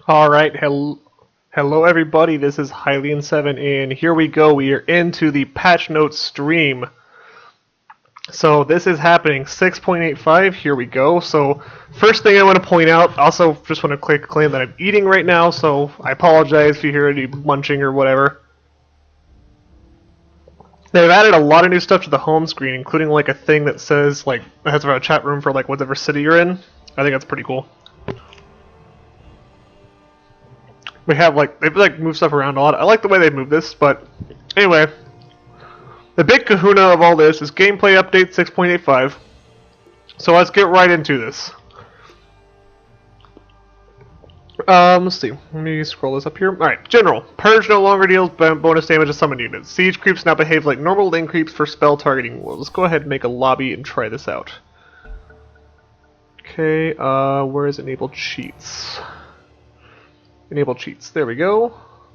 Alright, hello everybody, this is Hylian7, and here we go, we are into the patch notes stream. So this is happening, 6.85, here we go. So first thing I want to point out, also just want to claim that I'm eating right now, so I apologize if you hear any munching or whatever. They've added a lot of new stuff to the home screen, including like a thing that says, like, it has a chat room for like whatever city you're in. I think that's pretty cool. We have they've moved stuff around a lot. I like the way they move this, but anyway. The big kahuna of all this is gameplay update 6.85. So let's get right into this. Let's see. Let me scroll this up here. Alright, general. Purge no longer deals bonus damage to summon units. Siege creeps now behave like normal lane creeps for spell targeting. Well, let's go ahead and make a lobby and try this out. Okay, where is enabled cheats? Enable cheats. There we go.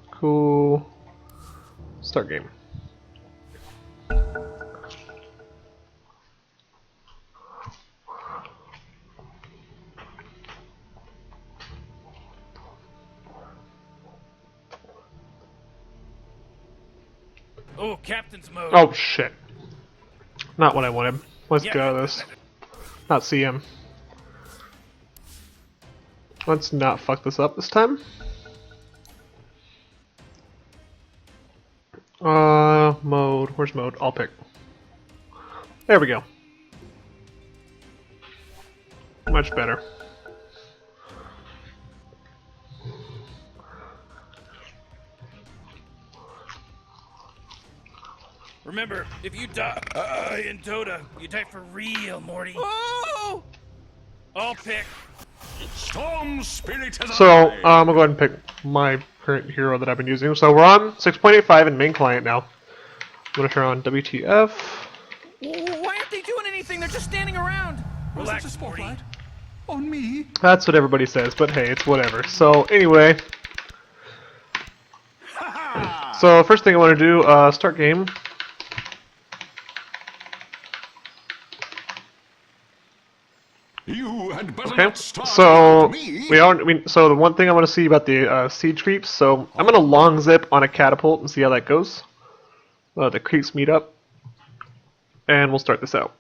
Cool. Start game. Oh, captain's mode. Oh shit. Not what I wanted. Let's get out of this. Not CM. Let's not fuck this up this time. Mode. Where's mode? I'll pick. There we go. Much better. Remember, if you die in Dota, you die for real, Morty. Oh! I'll pick. Storm Spirit has So, I'm gonna go ahead and pick my current hero that I've been using. So we're on 6.85 in main client now. I'm gonna turn on WTF. Why aren't they doing anything? They're just standing around. Relax, Relax, spotlight on me. That's what everybody says, but hey, it's whatever. So anyway. So first thing I want to do, start game. You had better Okay, not start so with me. so the one thing I want to see about the siege creeps, so I'm gonna long zip on a catapult and see how that goes. The creeps meet up, and we'll start this out.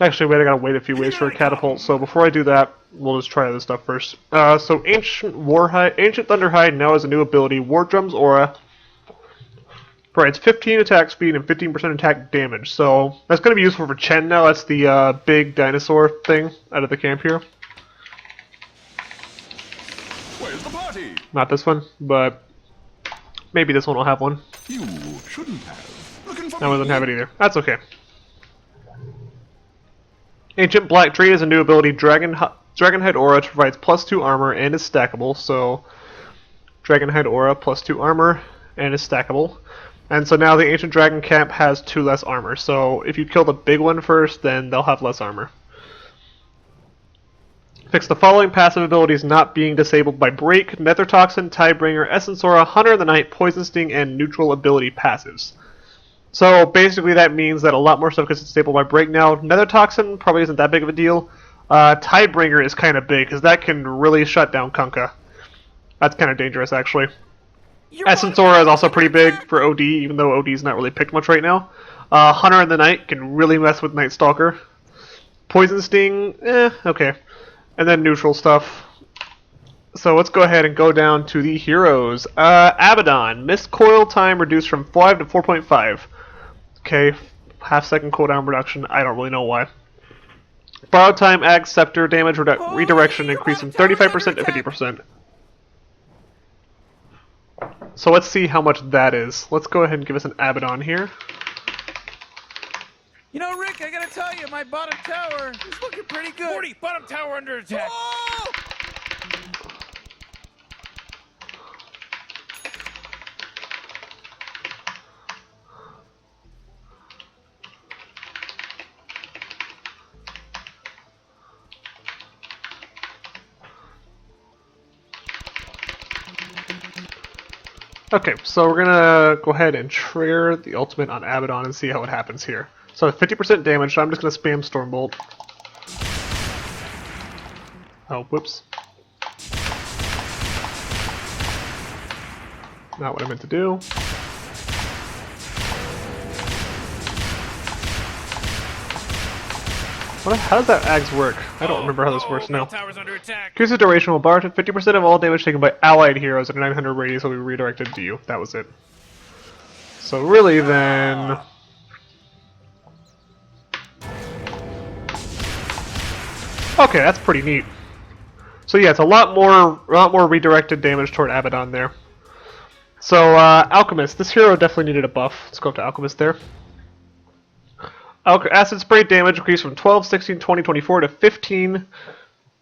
Actually, wait, I gotta wait a few ways for a catapult, so before I do that, we'll just try this stuff first. So Ancient Thunderhide now has a new ability, War Drum's Aura. Provides 15 attack speed and 15% attack damage, so that's gonna be useful for Chen now. That's the big dinosaur thing out of the camp here. Where's the party? Not this one, but maybe this one will have one. You shouldn't have. Looking for That one doesn't me? have it either. That's okay. Ancient Black Tree has a new ability, Dragonhide Aura, provides +2 armor and is stackable. So, Dragonhide Aura, +2 armor and is stackable. And so now the Ancient Dragon Camp has 2 less armor. So if you kill the big one first, then they'll have less armor. Fix the following passive abilities not being disabled by Break, Nether Toxin, Tidebringer, Essence Aura, Hunter of the Night, Poison Sting, and Neutral ability passives. So basically that means that a lot more stuff gets disabled by Break now. Nether Toxin probably isn't that big of a deal. Tidebringer is kind of big, because that can really shut down Kunkka. That's kind of dangerous, actually. Essence Aura is also pretty big for OD, even though OD's not really picked much right now. Hunter in the Night can really mess with Night Stalker. Poison Sting, okay. And then neutral stuff. So let's go ahead and go down to the heroes. Abaddon, Mist Coil time reduced from 5 to 4.5. Okay, half-second cooldown reduction, I don't really know why. Borrowed time, Ag Scepter, damage redirection increased from 35% to 50%. So let's see how much that is. Let's go ahead and give us an Abaddon here. You know, Rick, I gotta tell you, my bottom tower is looking pretty good. Morty, bottom tower under attack. Oh! Okay, so we're gonna go ahead and trigger the ultimate on Abaddon and see how it happens here. So 50% damage, so I'm just gonna spam Stormbolt. Oh, whoops. Not what I meant to do. How does that Ags work? I don't remember how this works now. Tower's under attack. Increases duration will bar to 50% of all damage taken by allied heroes at a 900 radius will be redirected to you. That was it. So really then... Okay, that's pretty neat. So yeah, it's a lot more redirected damage toward Abaddon there. So Alchemist, this hero definitely needed a buff. Let's go up to Alchemist there. Acid Spray damage increased from 12, 16, 20, 24 to 15,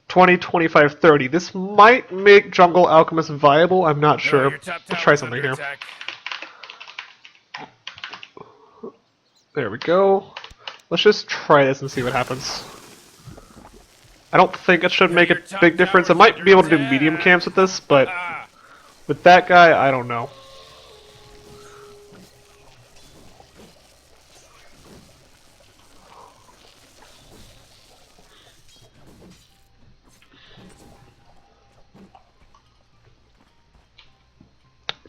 20, 25, 30. This might make Jungle Alchemist viable, I'm not sure. Let's try something here. Attack. There we go. Let's just try this and see what happens. I don't think it should make a big difference. I might be able to do medium camps with this, but with that guy, I don't know.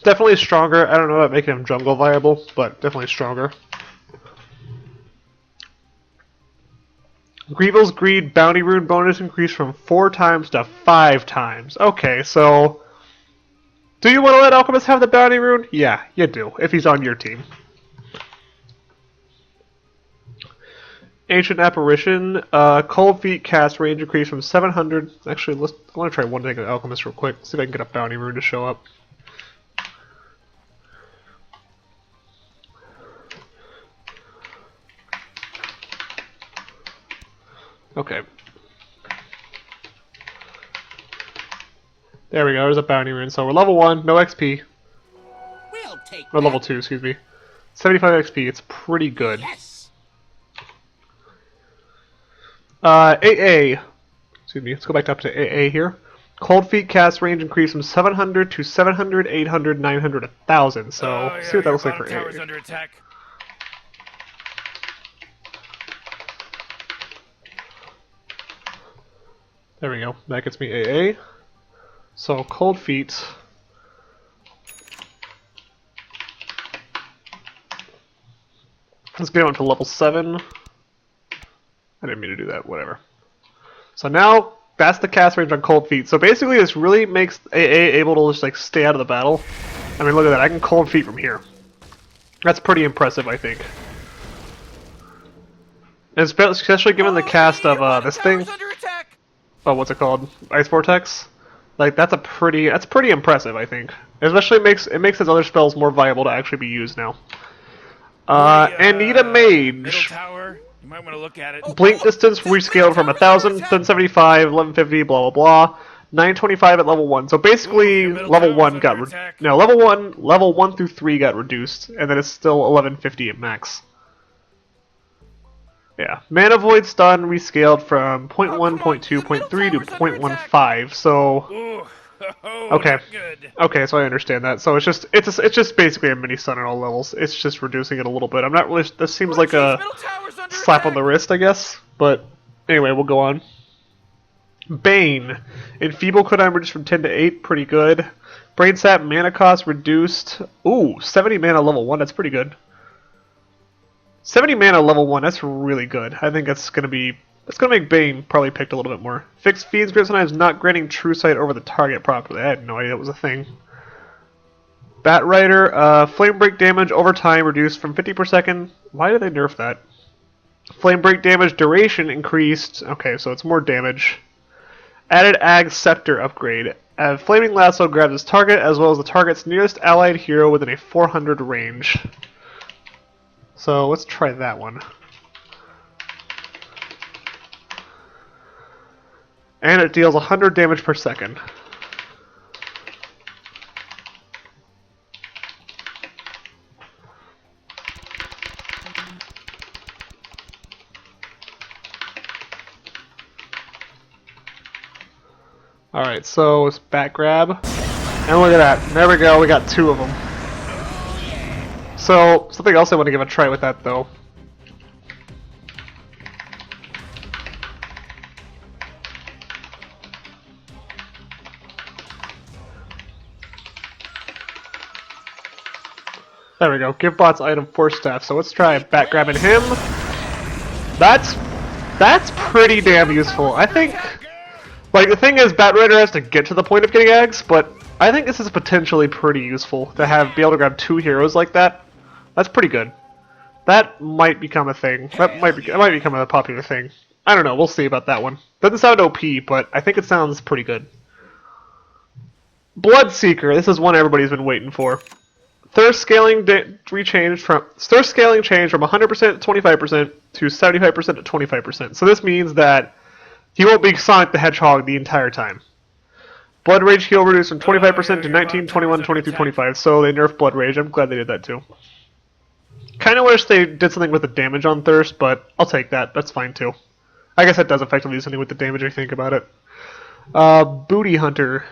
Definitely stronger. I don't know about making him jungle viable, but definitely stronger. Grievil's Greed bounty rune bonus increased from 4 times to 5 times. Okay, so... Do you want to let Alchemist have the bounty rune? Yeah, you do, if he's on your team. Ancient Apparition, Cold Feet cast range increased from 700... Actually, I want to try one thing with Alchemist real quick, see if I can get a bounty rune to show up. Okay. There we go, there's a bounty rune. So we're level 1, no XP. We'll take Or level 2, excuse me. 75 XP, it's pretty good. Yes. AA. Excuse me, let's go back up to AA here. Cold Feet cast range increased from 700 to 700, 800, 900, 1000. So, see what that looks like for Tower's AA. under attack. There we go, that gets me AA. So, Cold Feet. Let's get on to level 7. I didn't mean to do that, whatever. So now, that's the cast range on Cold Feet. So basically this really makes AA able to just like stay out of the battle. I mean, look at that, I can Cold Feet from here. That's pretty impressive, I think. And especially given the cast of this thing. Oh, what's it called? Ice Vortex? Like that's pretty impressive, I think. Especially it makes his other spells more viable to actually be used now. And need a mage. Middle tower. You might want to look at it. Blink distance rescaled from 1000, 1075, 1150, blah blah blah. 925 at level 1. So basically, level 1 got level 1 through 3 got reduced, and then it's still 1150 at max. Yeah, Mana Void Stun rescaled from 0.1, 0.2, 0.3 to 0.15. So okay, okay, so I understand that. So it's just basically a mini stun at all levels. It's just reducing it a little bit. I'm not really. This seems like a slap on the wrist, I guess. But anyway, we'll go on. Bane, Enfeeble cooldown reduced from 10 to 8, pretty good. Brain Sap mana cost reduced. Ooh, 70 mana level 1. That's pretty good. 70 mana level 1, that's really good. I think that's gonna make Bane probably picked a little bit more. Fixed Fiend's Grip sometimes not granting True Sight over the target properly. I had no idea that was a thing. Bat Rider, Flame Break damage over time reduced from 50 per second. Why did they nerf that? Flame Break damage duration increased. Okay, so it's more damage. Added Ag Scepter upgrade. Flaming Lasso grabs its target as well as the target's nearest allied hero within a 400 range. So let's try that one. And it deals 100 damage per second. Alright, so it's back grab. And look at that. There we go, we got 2 of them. So, something else I want to give a try with that, though. There we go. Give bots item force staff. So let's try back grabbing him. That's pretty damn useful. I think, like, the thing is, Bat Rider has to get to the point of getting eggs, but I think this is potentially pretty useful to be able to grab 2 heroes like that. That's pretty good. That might become a thing. That might become a popular thing. I don't know. We'll see about that one. Doesn't sound OP, but I think it sounds pretty good. Bloodseeker. This is one everybody's been waiting for. Thirst scaling changed from 100% to 25% to 75% to 25%. So this means that he won't be Sonic the Hedgehog the entire time. Blood Rage heal reduced from 25% to 19, 21, 22, 25. So they nerfed Blood Rage. I'm glad they did that too. Kind of wish they did something with the damage on Thirst, but I'll take that. That's fine too. I guess that does effectively do something with the damage if you think about it. Booty Hunter.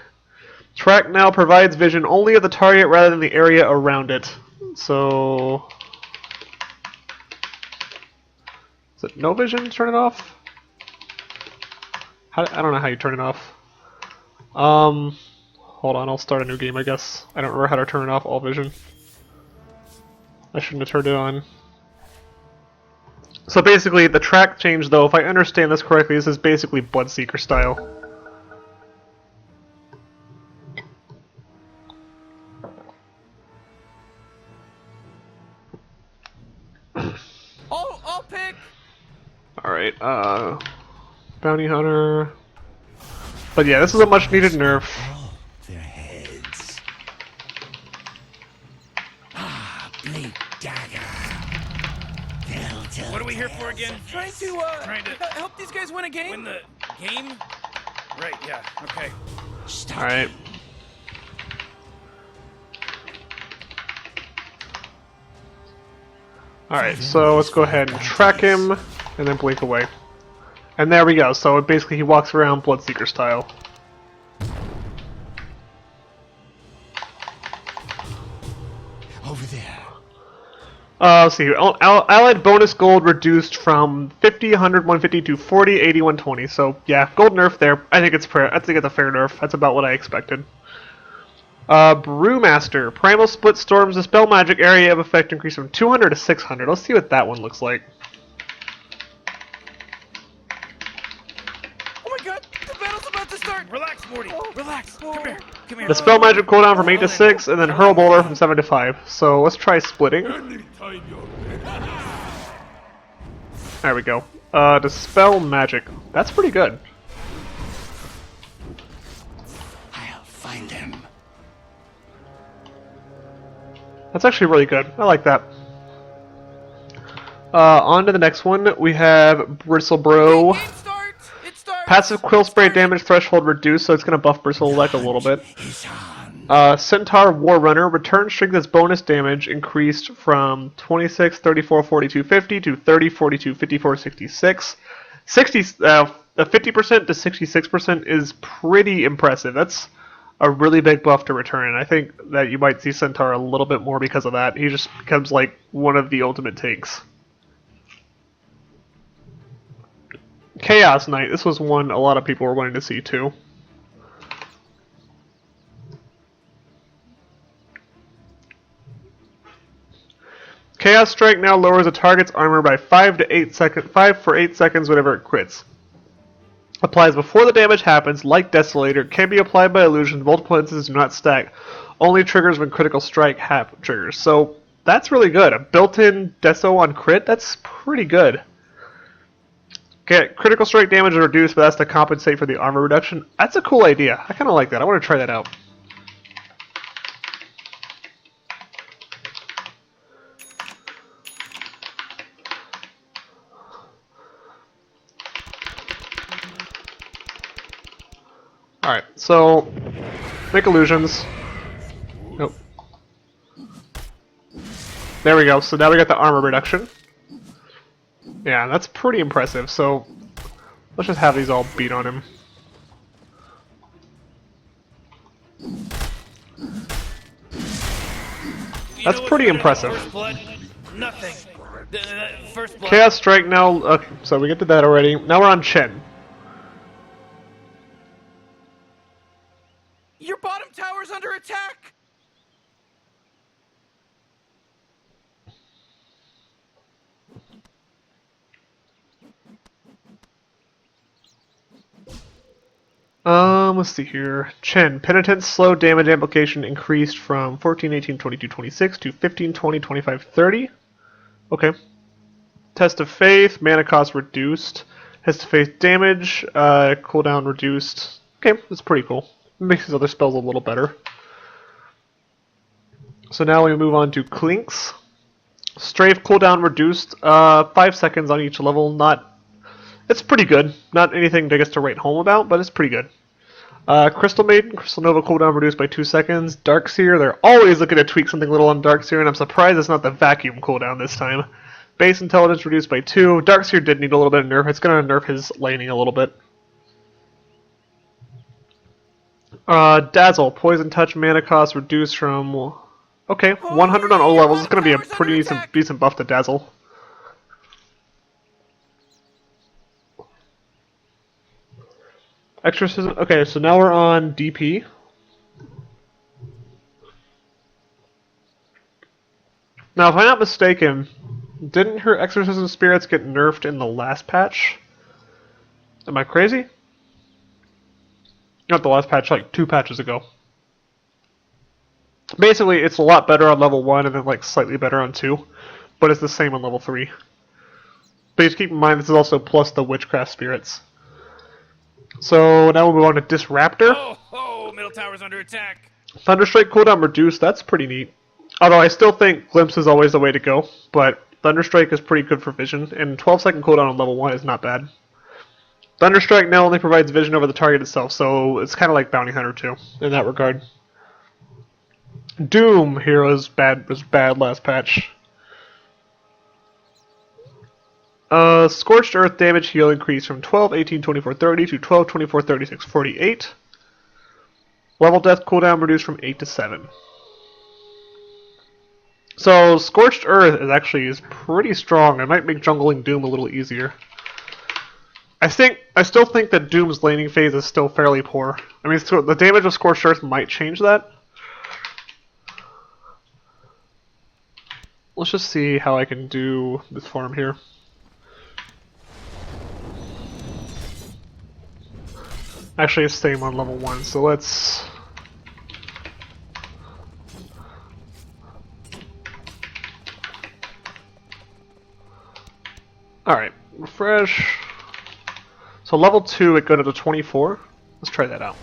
Track now provides vision only of the target rather than the area around it. So... is it no vision? Turn it off? I don't know how you turn it off. Hold on, I'll start a new game, I guess. I don't remember how to turn it off, all vision. I shouldn't have turned it on. So basically, the track change, though, if I understand this correctly, this is basically Bloodseeker style. I'll pick. Alright, Bounty Hunter. But yeah, this is a much needed nerf. Oh, their heads. Ah, blade dagger. They'll tell What are we here for again? Trying to help these guys win a game. Win the game? Right. Yeah. Okay. Alright. Alright, so let's go ahead and track him, and then blink away. And there we go, so basically he walks around Bloodseeker style. over there. Let's see here. Allied bonus gold reduced from 50, 100, 150 to 40, 80, 120. So yeah, gold nerf there. I think it's a fair nerf. That's about what I expected. Brewmaster. Primal Split Storms the spell magic area of effect increase from 200 to 600. Let's see what that one looks like. Oh my god, the battle's about to start. Relax, Morty. Relax. Come here. Come here. The spell magic cooldown from 8 to 6, and then Hurl Boulder from 7 to 5. So let's try splitting. There we go. Dispel magic. That's pretty good. I'll find them. That's actually really good. I like that. On to the next one. We have Bristle Bro. Game starts. It starts. Passive Quill Spray damage threshold reduced, so it's going to buff Bristle Leg a little bit. He's on. Centaur War Runner. Return strength as bonus damage increased from 26, 34, 42, 50 to 30, 42, 54, 66. 50% to 66% is pretty impressive. That's a really big buff to return, and I think that you might see Centaur a little bit more because of that. He just becomes like one of the ultimate tanks. Chaos Knight. This was one a lot of people were wanting to see too. Chaos Strike now lowers a target's armor by 5 for 8 seconds whenever it crits. Applies before the damage happens, like Desolator, can be applied by illusion, multiple instances do not stack. Only triggers when critical strike triggers. So that's really good. A built-in Deso on crit, that's pretty good. Okay, critical strike damage is reduced, but that's to compensate for the armor reduction. That's a cool idea. I kind of like that. I want to try that out. Alright, so make illusions. Nope. There we go, so now we got the armor reduction. Yeah, that's pretty impressive, so let's just have these all beat on him. That's pretty impressive. First blood? Nothing. First blood. Chaos Strike now. Okay, so we get to that already. Now we're on Chen. Your bottom tower's under attack. Let's see here. Chen, Penitence slow damage application increased from 14, 18, 22, 26 to 15, 20, 25, 30. Okay. Test of Faith, mana cost reduced. Test of Faith damage, cooldown reduced. Okay, that's pretty cool. Makes his other spells a little better. So now we move on to Clinks. Strafe cooldown reduced, 5 seconds on each level. It's pretty good. Not anything I guess to write home about, but it's pretty good. Crystal Maiden, Crystal Nova cooldown reduced by 2 seconds. Darkseer, they're always looking to tweak something little on Darkseer, and I'm surprised it's not the vacuum cooldown this time. Base Intelligence reduced by 2. Darkseer did need a little bit of nerf. It's going to nerf his laning a little bit. Dazzle, Poison Touch mana cost reduced from... Okay, 100 on all levels. It's going to be a pretty decent buff to Dazzle. Exorcism. Okay, so now we're on DP. Now, if I'm not mistaken, didn't her Exorcism spirits get nerfed in the last patch? Am I crazy? Not the last patch, like 2 patches ago. Basically, it's a lot better on level 1 and then like slightly better on 2, but it's the same on level 3. But just keep in mind, this is also plus the Witchcraft spirits. So now we'll move on to Disruptor. Oh, middle tower's under attack. Thunderstrike cooldown reduced, that's pretty neat. Although I still think Glimpse is always the way to go, but Thunderstrike is pretty good for vision, and 12-second cooldown on level 1 is not bad. Thunderstrike now only provides vision over the target itself, so it's kind of like Bounty Hunter too, in that regard. Doom here was bad last patch. Scorched Earth damage heal increased from 12, 18, 24, 30 to 12, 24, 36, 48. Level death cooldown reduced from 8 to 7. So Scorched Earth is pretty strong. It might make jungling Doom a little easier. I still think that Doom's laning phase is still fairly poor. I mean, the damage of Scorched Earth might change that. Let's just see how I can do this farm here. Actually, it's same on level 1, so let's... Alright, refresh. So level 2, it goes up to 24. Let's try that out.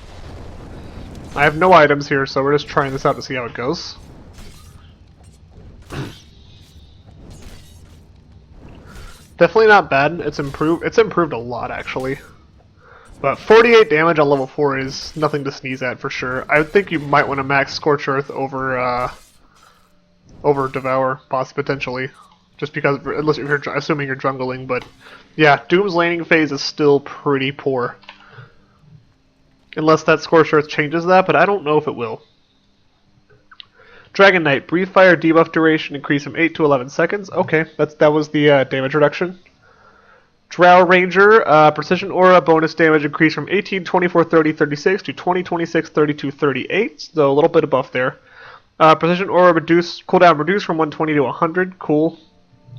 I have no items here, so we're just trying this out to see how it goes. Definitely not bad. It's improved. It's improved a lot, actually. But 48 damage on level 4 is nothing to sneeze at for sure. I think you might want to max Scorch Earth over Devour, potentially. Just because, unless you're assuming you're jungling, but yeah, Doom's laning phase is still pretty poor. Unless that Scorched Earth changes that, but I don't know if it will. Dragon Knight, Breathe Fire debuff duration increased from 8 to 11 seconds. Okay, that was the damage reduction. Drow Ranger, Precision Aura bonus damage increased from 18, 24, 30, 36 to 20, 26, 32, 38. So a little bit of buff there. Precision Aura cooldown reduced from 120 to 100. Cool.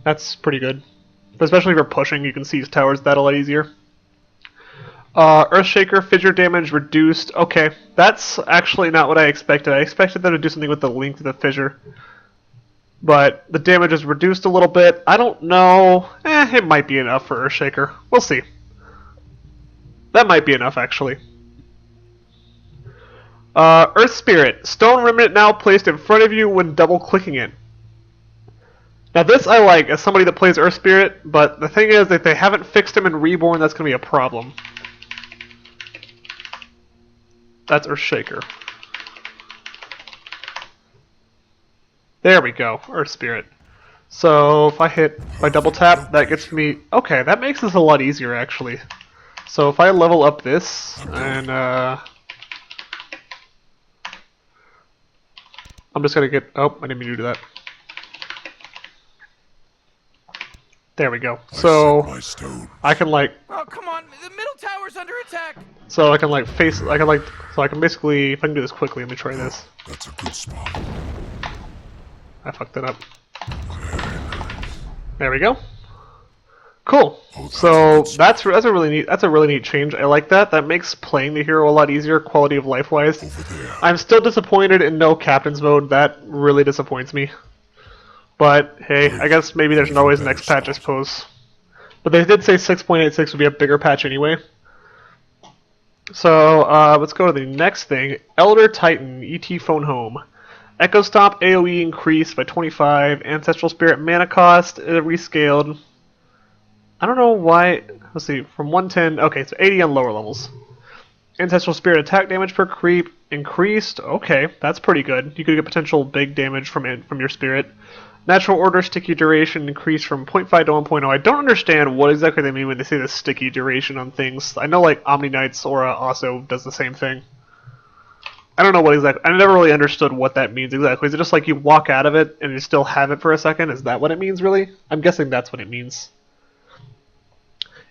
That's pretty good. Especially if you're pushing, you can seize towers that a lot easier. Earthshaker, fissure damage reduced. Okay, that's actually not what I expected. I expected them to do something with the link to the fissure. But the damage is reduced a little bit. I don't know. It might be enough for Earthshaker. We'll see. That might be enough, actually. Earth Spirit. Stone Remnant now placed in front of you when double-clicking it. Now this I like as somebody that plays Earth Spirit, but the thing is that they haven't fixed him in Reborn, that's going to be a problem. That's Earthshaker. There we go, Earth Spirit. So if I double tap, that gets me... Okay, that makes this a lot easier actually. So if I level up this, and I'm just gonna get. Oh, I didn't mean to do that. There we go. So I can like. Oh, come on. The middle tower's under attack. So I can like face. I can like. So I can basically. If I can do this quickly, let me try this. That's a good spot. I fucked it up. There we go. Cool. So that's a really neat change. I like that. That makes playing the hero a lot easier, quality of life wise. I'm still disappointed in no captain's mode. That really disappoints me. But hey, I guess maybe there's always next patch, I suppose. But they did say 6.86 would be a bigger patch anyway. So let's go to the next thing. Elder Titan ET Phone Home. Echo Stomp AoE increased by 25. Ancestral Spirit mana cost rescaled. I don't know why. Let's see, from 110. Okay, so 80 on lower levels. Ancestral Spirit attack damage per creep increased. Okay, that's pretty good. You could get potential big damage from your spirit. Natural Order sticky duration increased from 0.5 to 1.0. I don't understand what exactly they mean when they say the sticky duration on things. I know like Omni Knight's Aura also does the same thing. I don't know what exactly. I never really understood what that means exactly. Is it just like you walk out of it and you still have it for a second? Is that what it means really? I'm guessing that's what it means.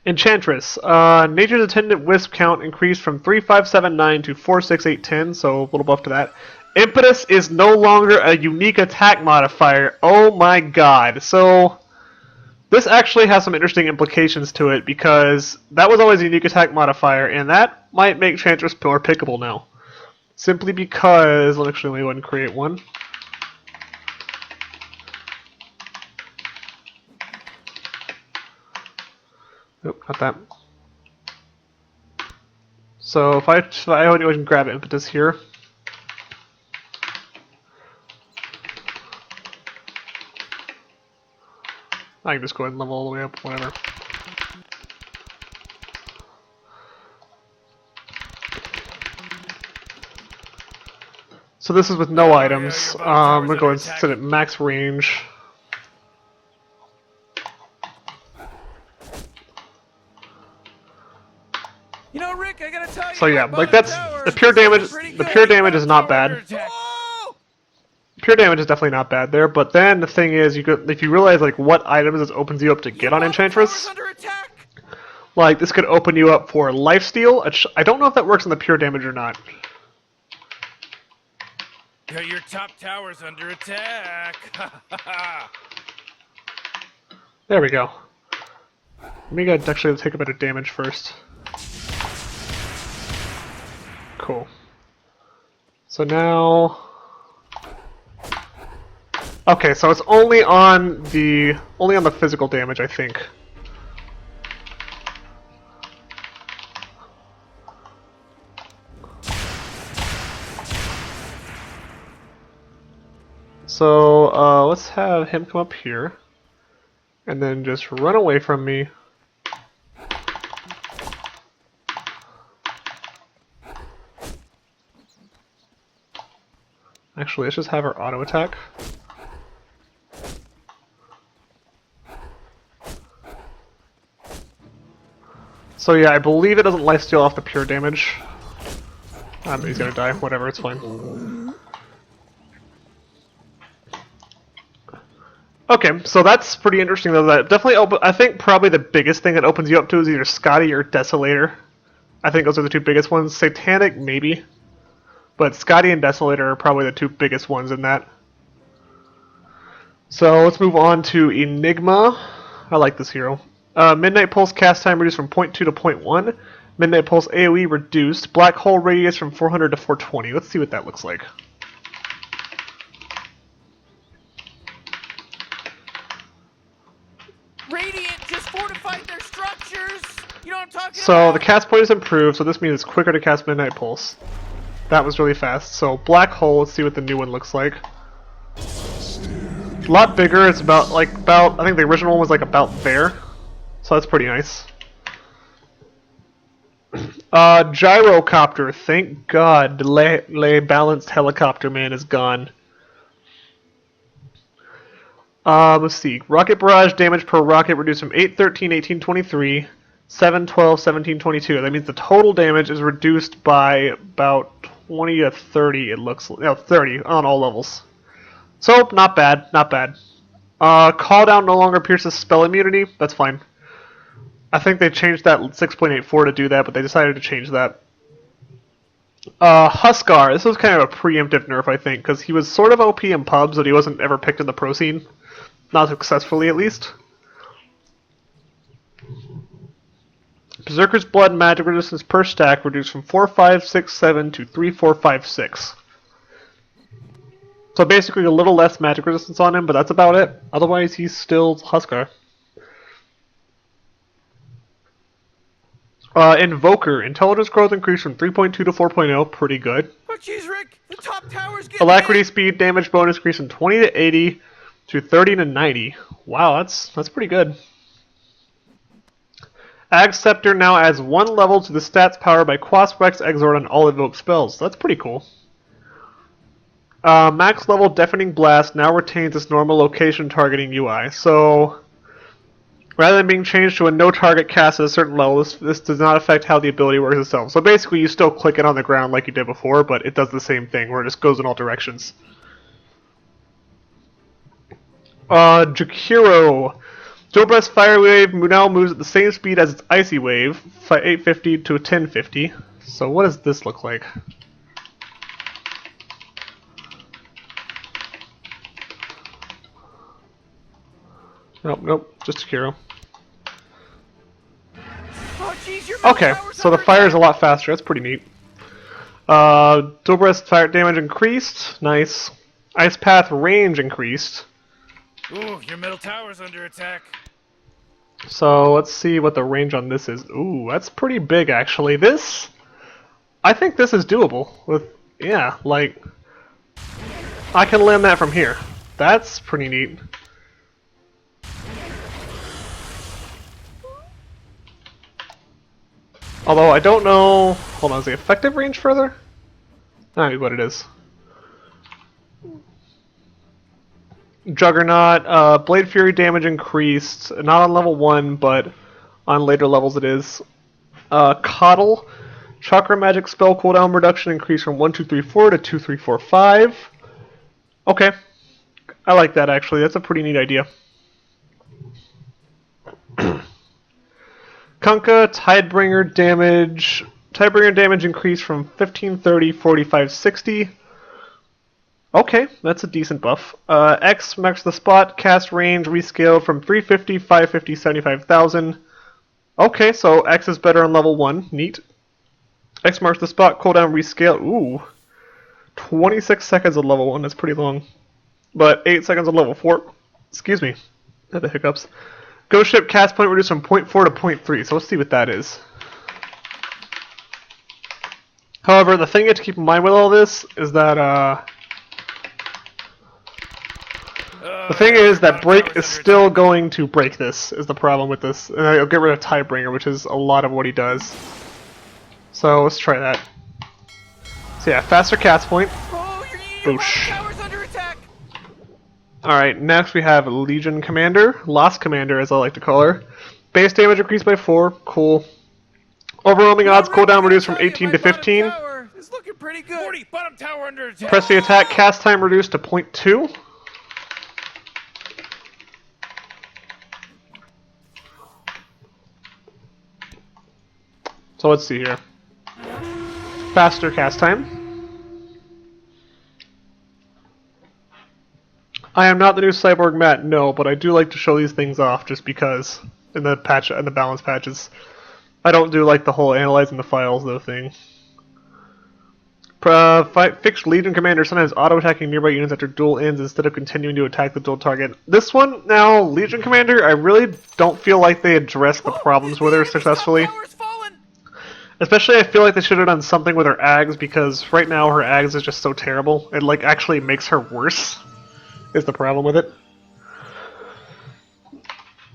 Enchantress. Nature's Attendant Wisp count increased from 3579 to 46810, so a little buff to that. Impetus is no longer a unique attack modifier. Oh my god. So this actually has some interesting implications to it because that was always a unique attack modifier, and that might make Enchantress more pickable now. Simply because, let me actually go ahead and create one. Nope, not that. So if I can grab Impetus here. I can just go ahead and level all the way up, whatever. So this is with no items. I'm gonna go and set it max range. You know, Rick, I gotta tell you. So yeah, like that's the pure damage. The pure damage is not bad. Pure damage is definitely not bad there. But then the thing is, you could, if you realize like what items this opens you up to get on Enchantress. Like this could open you up for lifesteal. I don't know if that works on the pure damage or not. Your top tower's under attack. There we go. Let me actually take a bit of damage first. Cool. So now, okay, so it's only on the physical damage, I think. So let's have him come up here, and then just run away from me. Actually, let's just have her auto attack. So yeah, I believe it doesn't lifesteal off the pure damage. He's gonna die. Whatever, it's fine. Okay, so that's pretty interesting though. That definitely I think probably the biggest thing that opens you up to is either Scotty or Desolator. I think those are the two biggest ones. Satanic, maybe. But Scotty and Desolator are probably the two biggest ones in that. So let's move on to Enigma. I like this hero. Midnight Pulse cast time reduced from 0.2 to 0.1. Midnight Pulse AoE reduced. Black Hole radius from 400 to 420. Let's see what that looks like. Radiant just fortified their structures. You know what I'm talking about? So the cast point is improved, so this means it's quicker to cast Midnight Pulse. That was really fast. So Black Hole, let's see what the new one looks like. A lot bigger. It's about I think the original one was like about there. So that's pretty nice. Gyrocopter. Thank God, the lay balanced helicopter man is gone. Let's see. Rocket barrage damage per rocket reduced from 8, 13, 18, 23, 7, 12, 17, 22. That means the total damage is reduced by about 20 to 30. It looks 30 on all levels. So, not bad, not bad. Call down no longer pierces spell immunity. That's fine. I think they changed that 6.84 to do that, but they decided to change that. Huskar. This was kind of a preemptive nerf, I think, because he was sort of OP in pubs, but he wasn't ever picked in the pro scene. Not successfully, at least. Berserker's Blood magic resistance per stack reduced from 4.567 to 3.456. So basically a little less magic resistance on him, but that's about it. Otherwise, he's still Huskar. Invoker. Intelligence growth increased from 3.2 to 4.0. Pretty good. Oh, jeez, Rick. The top tower's getting Alacrity hit. speed damage bonus increased from 20 to 80 to 30 to 90. Wow, that's pretty good. Ag Scepter now adds 1 level to the stats powered by Quasp Rex Exort on all invoked spells. That's pretty cool. Max level Deafening Blast now retains its normal location targeting UI. So, rather than being changed to a no target cast at a certain level, this does not affect how the ability works itself. So basically, you still click it on the ground like you did before, but it does the same thing, where it just goes in all directions. Jakiro. Dual Breast Fire Wave now moves at the same speed as its Icy Wave, 850 to 1050. So what does this look like? Nope, just Jakiro. Oh, jeez, your middle Okay, tower's so the under fire is a attack. lot faster. That's pretty neat. Dual Breast Fire damage increased. Nice. Ice Path range increased. Ooh, your middle tower's under attack. So let's see what the range on this is. Ooh, that's pretty big actually. I think this is doable. Yeah, like, I can land that from here. That's pretty neat. Although I don't know. Hold on, is the effective range further? That might be what it is. Juggernaut, Blade Fury damage increased, not on level 1, but on later levels it is. Coddle, Chakra Magic spell cooldown reduction increased from 1.234 to 2.345. Okay, I like that actually, that's a pretty neat idea. Kunkka, Tidebringer damage increased from 1530 4560. Okay, that's a decent buff. X marks the spot, cast range rescaled from 350, 550, 75,000. Okay, so X is better on level 1. Neat. X marks the spot, cooldown rescale. Ooh. 26 seconds on level 1, that's pretty long. But 8 seconds on level 4. Excuse me. I had the hiccups. Ghost Ship cast point reduced from 0.4 to 0.3, so let's see what that is. However, the thing you have to keep in mind with all this is that, the thing is that Break is still going to break this, is the problem with this. And I'll get rid of Tidebringer, which is a lot of what he does. So let's try that. So yeah, faster cast point. Oh, your Boosh. bottom tower's under attack. Alright, next we have Legion Commander, Lost Commander as I like to call her. Base damage increased by 4, cool. Overwhelming odds cooldown reduced from 18 to 15. It's looking pretty good. 40, bottom tower under attack. Press the attack, cast time reduced to 0.2. So let's see here. Faster cast time. I am not the new Cyborg Matt, no, but I do like to show these things off just because in the balance patches. I don't do like the whole analyzing the files though thing. Fixed Legion Commander sometimes auto-attacking nearby units after duel ends instead of continuing to attack the duel target. This one, now, Legion Commander, I really don't feel like they addressed the problems with her successfully. Especially, I feel like they should have done something with her Ags, because right now her Ags is just so terrible. It, like, actually makes her worse, is the problem with it.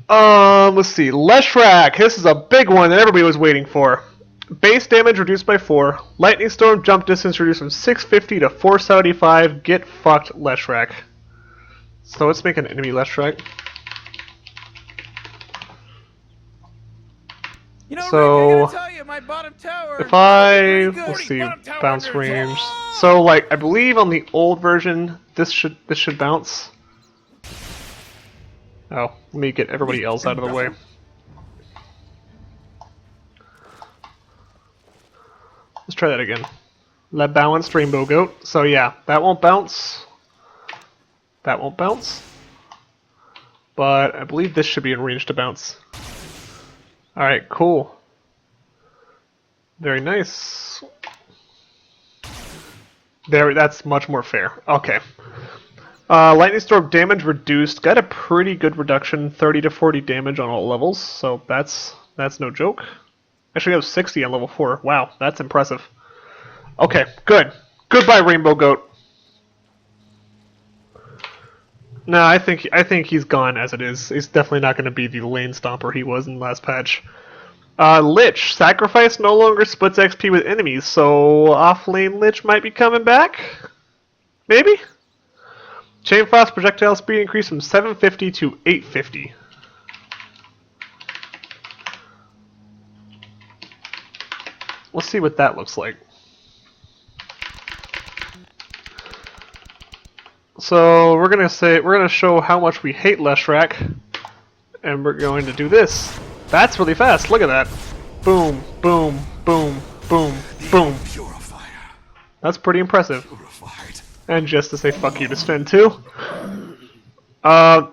Let's see. Leshrac! This is a big one that everybody was waiting for. Base damage reduced by 4. Lightning Storm jump distance reduced from 650 to 475. Get fucked, Leshrac. So let's make an enemy Leshrac. You know, So, Rick, I gotta tell you, my bottom tower. if I, pretty good. let's see, Bottom tower bounce under range. attack. So, like, I believe on the old version, this should bounce. Oh, let me get everybody else out of the way. Let's try that again. La balanced rainbow goat. So yeah, that won't bounce. That won't bounce. But I believe this should be in range to bounce. Alright, cool. Very nice. There, that's much more fair. Okay. Lightning Storm damage reduced. Got a pretty good reduction, 30 to 40 damage on all levels, so that's no joke. Actually, I have 60 on level 4. Wow, that's impressive. Okay, good. Goodbye, Rainbow Goat. No, I think he's gone as it is. He's definitely not going to be the lane stomper he was in the last patch. Lich. Sacrifice no longer splits XP with enemies, so off-lane Lich might be coming back? Maybe? Chain Frost projectile speed increased from 750 to 850. Let's see what that looks like. So we're gonna show how much we hate Leshrac, and we're going to do this. That's really fast. Look at that. Boom, boom, boom, boom, boom. Purifier. That's pretty impressive. Purified. And just to say fuck you to Sven too.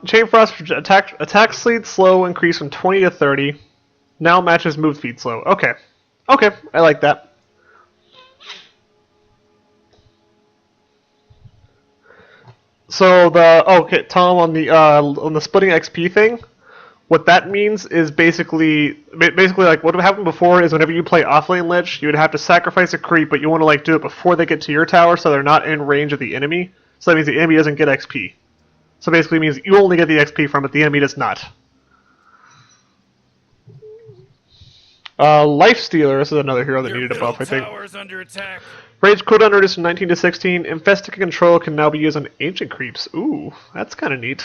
Chain Frost attack speed slow increase from 20 to 30. Now matches move speed slow. Okay. Okay, I like that. So Tom, on the splitting XP thing, what that means is basically like what happened before is whenever you play offlane Lich, you would have to sacrifice a creep, but you want to like do it before they get to your tower, so they're not in range of the enemy. So that means the enemy doesn't get XP. So basically it means you only get the XP from it, the enemy does not. Lifestealer, this is another hero that needed a buff, I think. Tower's under attack. Rage cooldown reduced from 19 to 16. Infested control can now be used on ancient creeps. Ooh, that's kind of neat.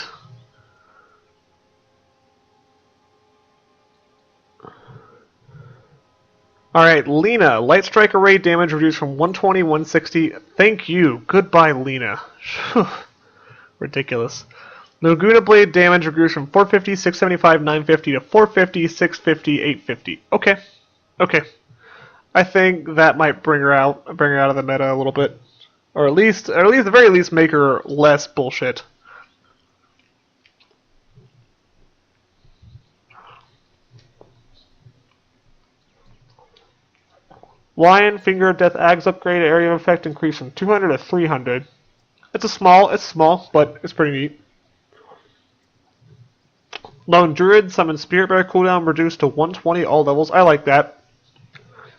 Alright, Lena. Light strike array damage reduced from 120 to 160. Thank you. Goodbye, Lena. Ridiculous. Laguna Blade damage reduced from 450, 675, 950 to 450, 650, 850. Okay. Okay. I think that might bring her out of the meta a little bit. Or at the very least make her less bullshit. Lion Finger of Death Ags upgrade area of effect increased from 200 to 300. It's small, but it's pretty neat. Lone Druid summon Spirit Bear cooldown reduced to 120 all levels. I like that.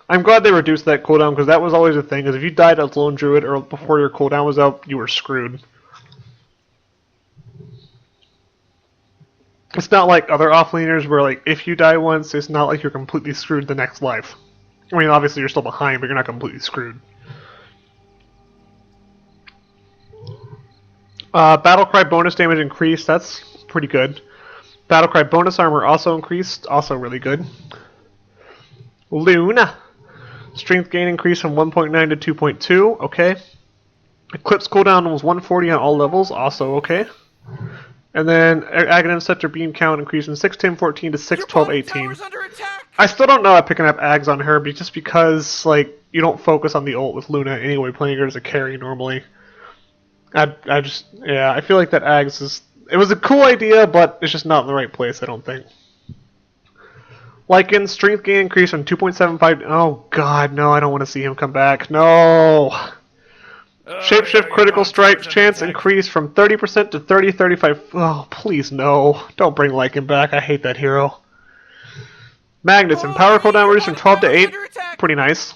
I'm glad they reduced that cooldown because that was always a thing. Because if you died as Lone Druid or before your cooldown was up, you were screwed. It's not like other offlaners where like if you die once, it's not like you're completely screwed the next life. I mean, obviously you're still behind, but you're not completely screwed. Battlecry bonus damage increased. That's pretty good. Battlecry bonus armor also increased. Also really good. Luna. Strength gain increased from 1.9 to 2.2. Okay. Eclipse cooldown was 140 on all levels. Also okay. And then Aghanim Scepter beam count increased from 6, 10, 14 to 6, 12, 18. I still don't know about picking up Ags on her, just because like you don't focus on the ult with Luna anyway, playing her as a carry normally. I feel like that Ags is... It was a cool idea, but it's just not in the right place, I don't think. Lycan, strength gain increase from 2.75... Oh god, no, I don't want to see him come back. No! Shapeshift critical strike chance increased from 30% to 30, 35... Oh, please no. Don't bring Lycan back, I hate that hero. Magnus, and power cooldown reduced from 12 to 8. Pretty nice.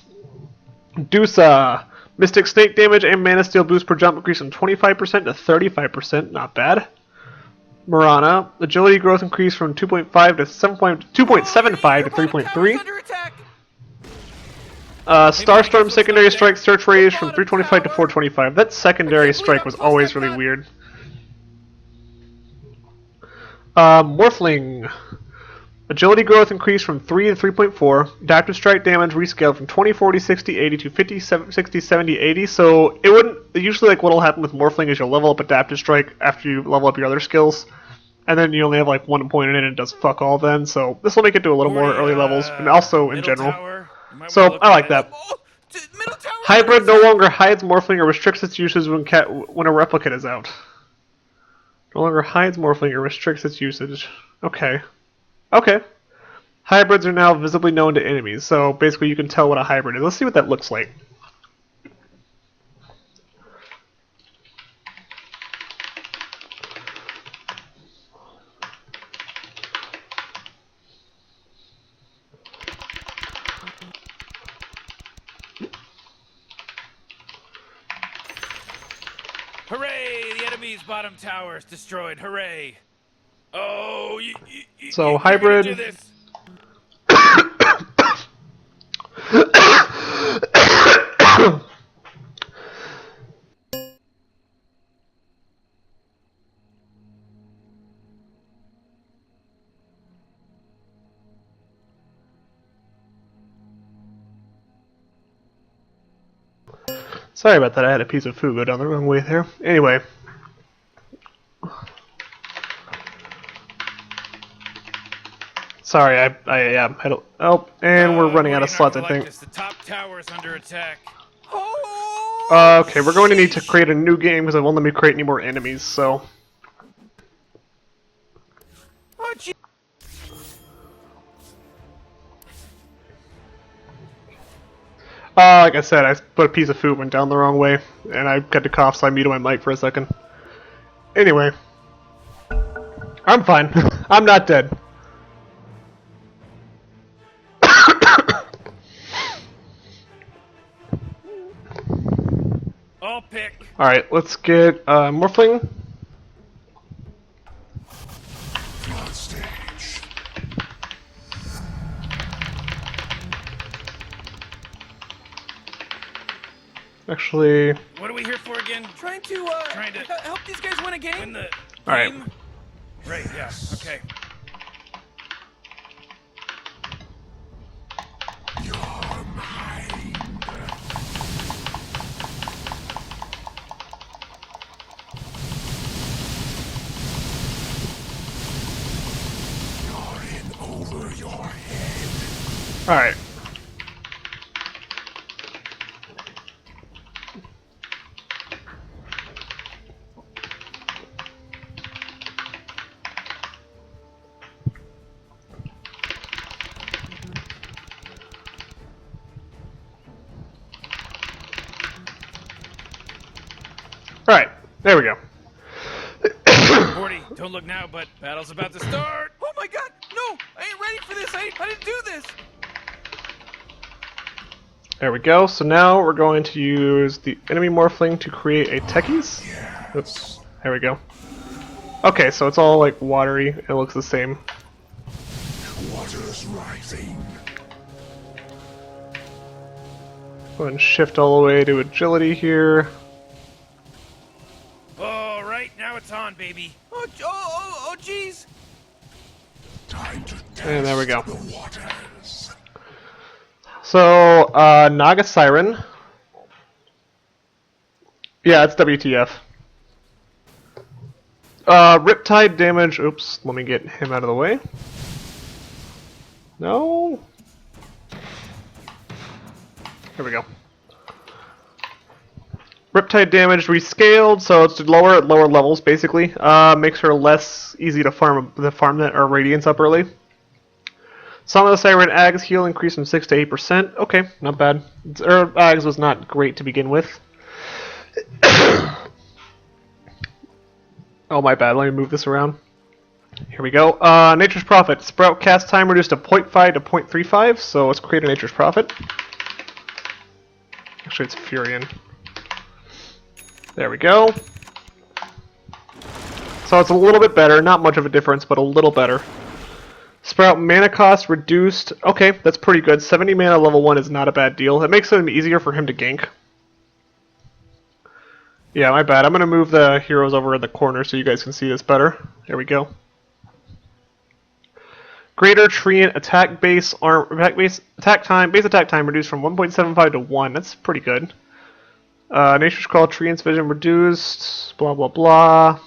Medusa. Mystic Snake damage and Mana Steel boost per jump increased from 25% to 35%. Not bad. Mirana. Agility growth increased from 2.5 to 2.75 to 3.3. Starstorm secondary strike search range from 325 to 425. That secondary strike was always really weird. Morphling. Agility growth increased from 3 to 3.4. Adaptive strike damage rescaled from 20, 40, 60, 80 to 50, 60, 70, 80. So it wouldn't. Usually, like what'll happen with Morphling is you'll level up adaptive strike after you level up your other skills, and then you only have like 1 point in it and it does fuck all then. So this will make it to a little more early levels, and also in general. So I like that. Middle tower. Hybrid no longer hides Morphling or restricts its usage when a replicate is out. No longer hides Morphling or restricts its usage. Okay. Okay. Hybrids are now visibly known to enemies, so basically you can tell what a hybrid is. Let's see what that looks like. Hooray! The enemy's bottom tower is destroyed. Hooray! Oh, So you're hybrid. gonna do this. Sorry about that, I had a piece of food go down the wrong way there. Anyway. Sorry, I had a... Oh, and we're running out of slots, I think. The top tower is under attack. Okay, we're going to need to create a new game because it won't let me create any more enemies, so... Oh, gee. Like I said, I put a piece of food went down the wrong way, and I got to cough, so I muted my mic for a second. Anyway. I'm fine. I'm not dead. I'll pick. Alright, let's get Morphling. Flood stage. Actually... What are we here for again? Trying to help these guys win a game. Win the Alright. game? Right, yeah, okay. You're mine. You're in over your head. Alright. Right, there we go. 40, don't look now, but battle's about to start. Oh my god, no! I ain't ready for this. I didn't do this. There we go. So now we're going to use the enemy Morphling to create a Techies. Oops. There we go. Okay, so it's all like watery. It looks the same. Water's rising. Go ahead and shift all the way to agility here. All right, now it's on, baby. Oh, jeez. Time to test And there we go. the waters. So, Naga Siren. Yeah, it's WTF. Riptide damage. Oops, let me get him out of the way. No. Here we go. Riptide damage rescaled, so it's lower at lower levels, basically. Makes her less easy to farm that or radiance up early. Some of the Siren Ag's heal increased from 6 to 8%. Okay, not bad. Ag's was not great to begin with. Oh, my bad. Let me move this around. Here we go. Nature's Prophet. Sprout cast time reduced to 0.5 to 0.35, so let's create a Nature's Prophet. Actually, it's Furion. There we go. So it's a little bit better. Not much of a difference, but a little better. Sprout mana cost reduced. Okay, that's pretty good. 70 mana level 1 is not a bad deal. It makes it easier for him to gank. Yeah, my bad. I'm going to move the heroes over in the corner so you guys can see this better. There we go. Greater Treant attack base attack time reduced from 1.75 to 1. That's pretty good. Nature's Call, Treant's vision reduced. Blah blah blah.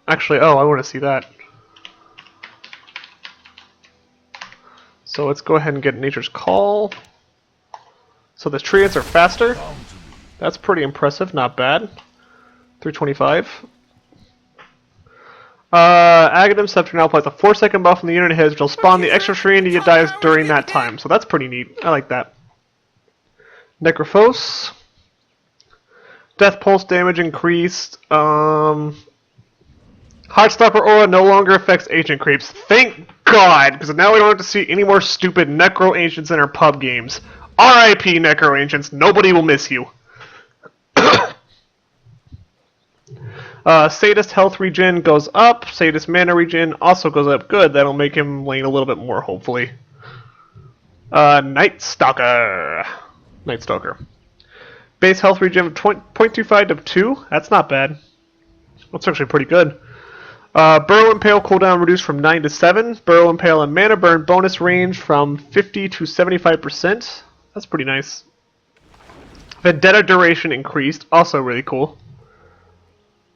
Actually, oh, I want to see that. So let's go ahead and get Nature's Call. So the Treants are faster. That's pretty impressive, not bad. 325. Abaddon Scepter now applies a 4-second buff on the unit it hits, which will spawn the extra Treant unit dies during that time. So that's pretty neat. I like that. Necrophos. Death Pulse damage increased. Heartstopper Aura no longer affects Ancient Creeps. Thank God, because now we don't have to see any more stupid Necro Ancients in our pub games. R.I.P. Necro Ancients. Nobody will miss you. Sadist health regen goes up. Sadist mana regen also goes up. Good. That'll make him lane a little bit more, hopefully. Night Stalker. Base health regen of 0.25 to 2. That's not bad. That's actually pretty good. Burrow Impale cooldown reduced from 9 to 7. Burrow Impale and mana burn bonus range from 50 to 75%. That's pretty nice. Vendetta duration increased. Also really cool.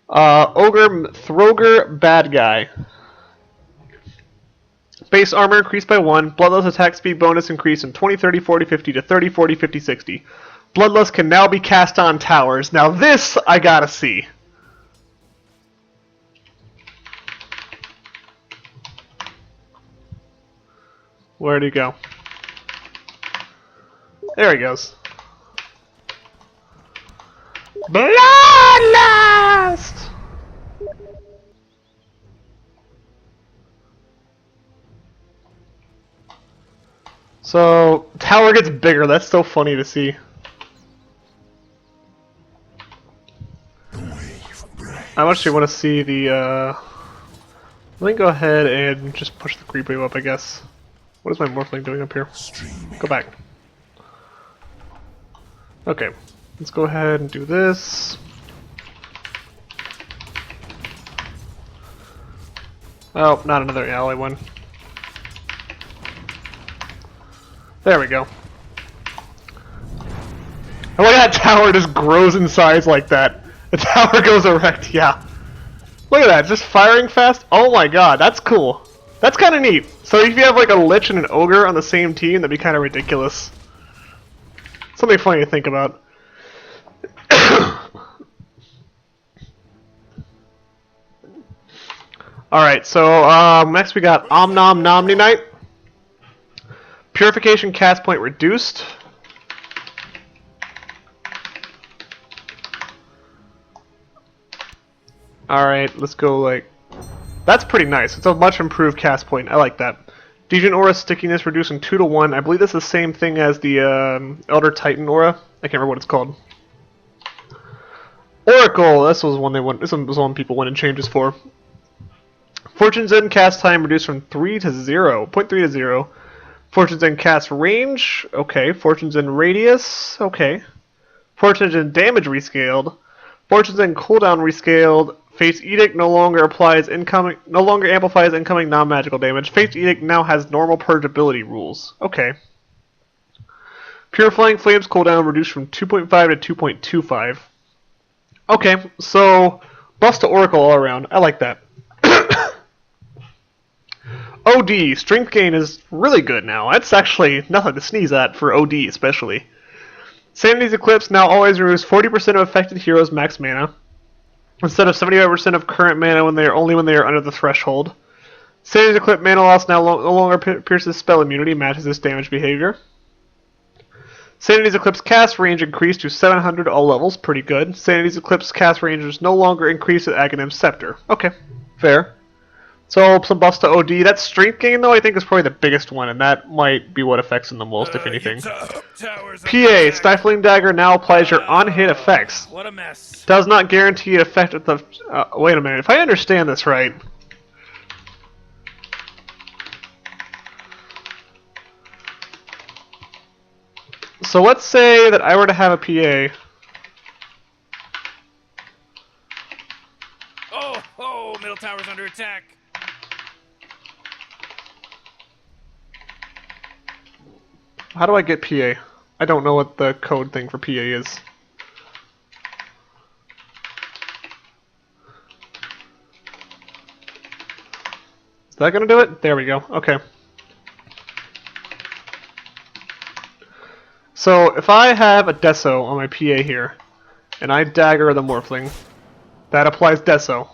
Ogre Throger Bad Guy. Base armor increased by 1. Bloodlust attack speed bonus increased from 20, 30, 40, 50 to 30, 40, 50, 60. Bloodlust can now be cast on towers. Now this I gotta see. Where'd he go? There he goes. Bloodlust! So, tower gets bigger. That's so funny to see. I actually want to see the, let me go ahead and just push the creep wave up, I guess. What is my Morphling doing up here? Go back. Okay. Let's go ahead and do this. Oh, not another ally one. There we go. And look at that tower just grows in size like that. The tower goes erect, yeah. Look at that, just firing fast. Oh my god, that's cool. That's kind of neat. So if you have like a Lich and an Ogre on the same team, that'd be kind of ridiculous. Something funny to think about. Alright, so next we got Omnom Nomni Knight. Purification cast point reduced. Alright, let's go like... That's pretty nice. It's a much improved cast point. I like that. Deviant Aura stickiness reduced from 2 to 1. I believe that's the same thing as the Elder Titan Aura. I can't remember what it's called. Oracle! This was one they went. This was one people went and changes for. Fortune's End cast time reduced from 3 to 0. 0.3 to 0. Fortune's End cast range. Okay. Fortune's End radius. Okay. Fortune's End damage rescaled. Fortune's End cooldown rescaled. Fate's Edict no longer amplifies incoming non-magical damage. Fate's Edict now has normal purge ability rules. Okay. Purifying Flames cooldown reduced from 2.5 to 2.25. Okay, so buffs to Oracle all around. I like that. OD, strength gain is really good now. That's actually nothing to sneeze at for OD especially. Sanity's Eclipse now always removes 40% of affected heroes' max mana, instead of 75% of current mana when they are under the threshold. Sanity's Eclipse mana loss now no longer pierces spell immunity, matches this damage behavior. Sanity's Eclipse cast range increased to 700 all levels, pretty good. Sanity's Eclipse cast range is no longer increased at Aghanim's Scepter. Okay, fair. So, some buffs to OD. That strength gain, though, I think is probably the biggest one, and that might be what affects him the most, if anything. PA, Stifling Dagger now applies your on-hit effects. What a mess. Does not guarantee an effect at the... wait a minute, if I understand this right... So let's say that I were to have a PA... Oh, middle tower's under attack. How do I get PA? I don't know what the code thing for PA is. Is that gonna do it? There we go. Okay. So if I have a Deso on my PA here, and I dagger the Morphling, that applies Deso.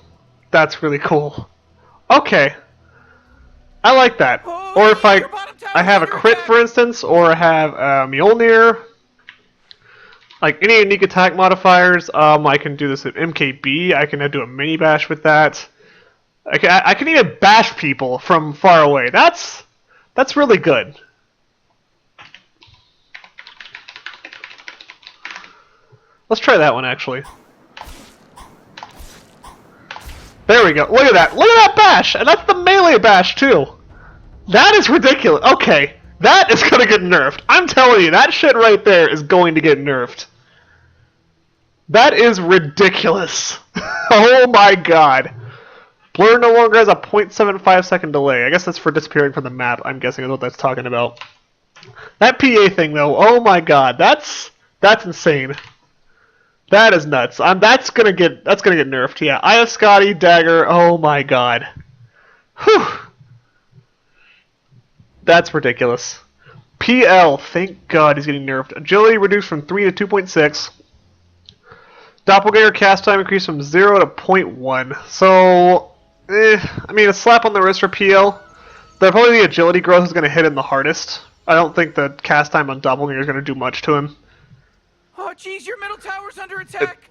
That's really cool. Okay. I like that. Oh, Or if your bottom tower's I have a under crit, attack. for instance, or I have Mjolnir, like any unique attack modifiers, I can do this at MKB. I can do a mini bash with that. I can even bash people from far away. That's really good. Let's try that one actually. There we go. Look at that. Look at that bash, and that's the melee bash too. That is ridiculous. Okay, that is gonna get nerfed. I'm telling you, that shit right there is going to get nerfed. That is ridiculous. Oh my god. Blur no longer has a 0.75 second delay. I guess that's for disappearing from the map, I'm guessing is what that's talking about. That PA thing though, oh my god, that's insane. That is nuts. That's gonna get nerfed, yeah. I have Scotty, Dagger, oh my god. Whew. That's ridiculous. PL, thank god he's getting nerfed. Agility reduced from 3 to 2.6. Doppelganger cast time increased from 0 to 0.1. So, I mean, a slap on the wrist for PL. Probably the agility growth is going to hit him the hardest. I don't think the cast time on Doppelganger is going to do much to him. Oh, jeez, your middle tower's under attack.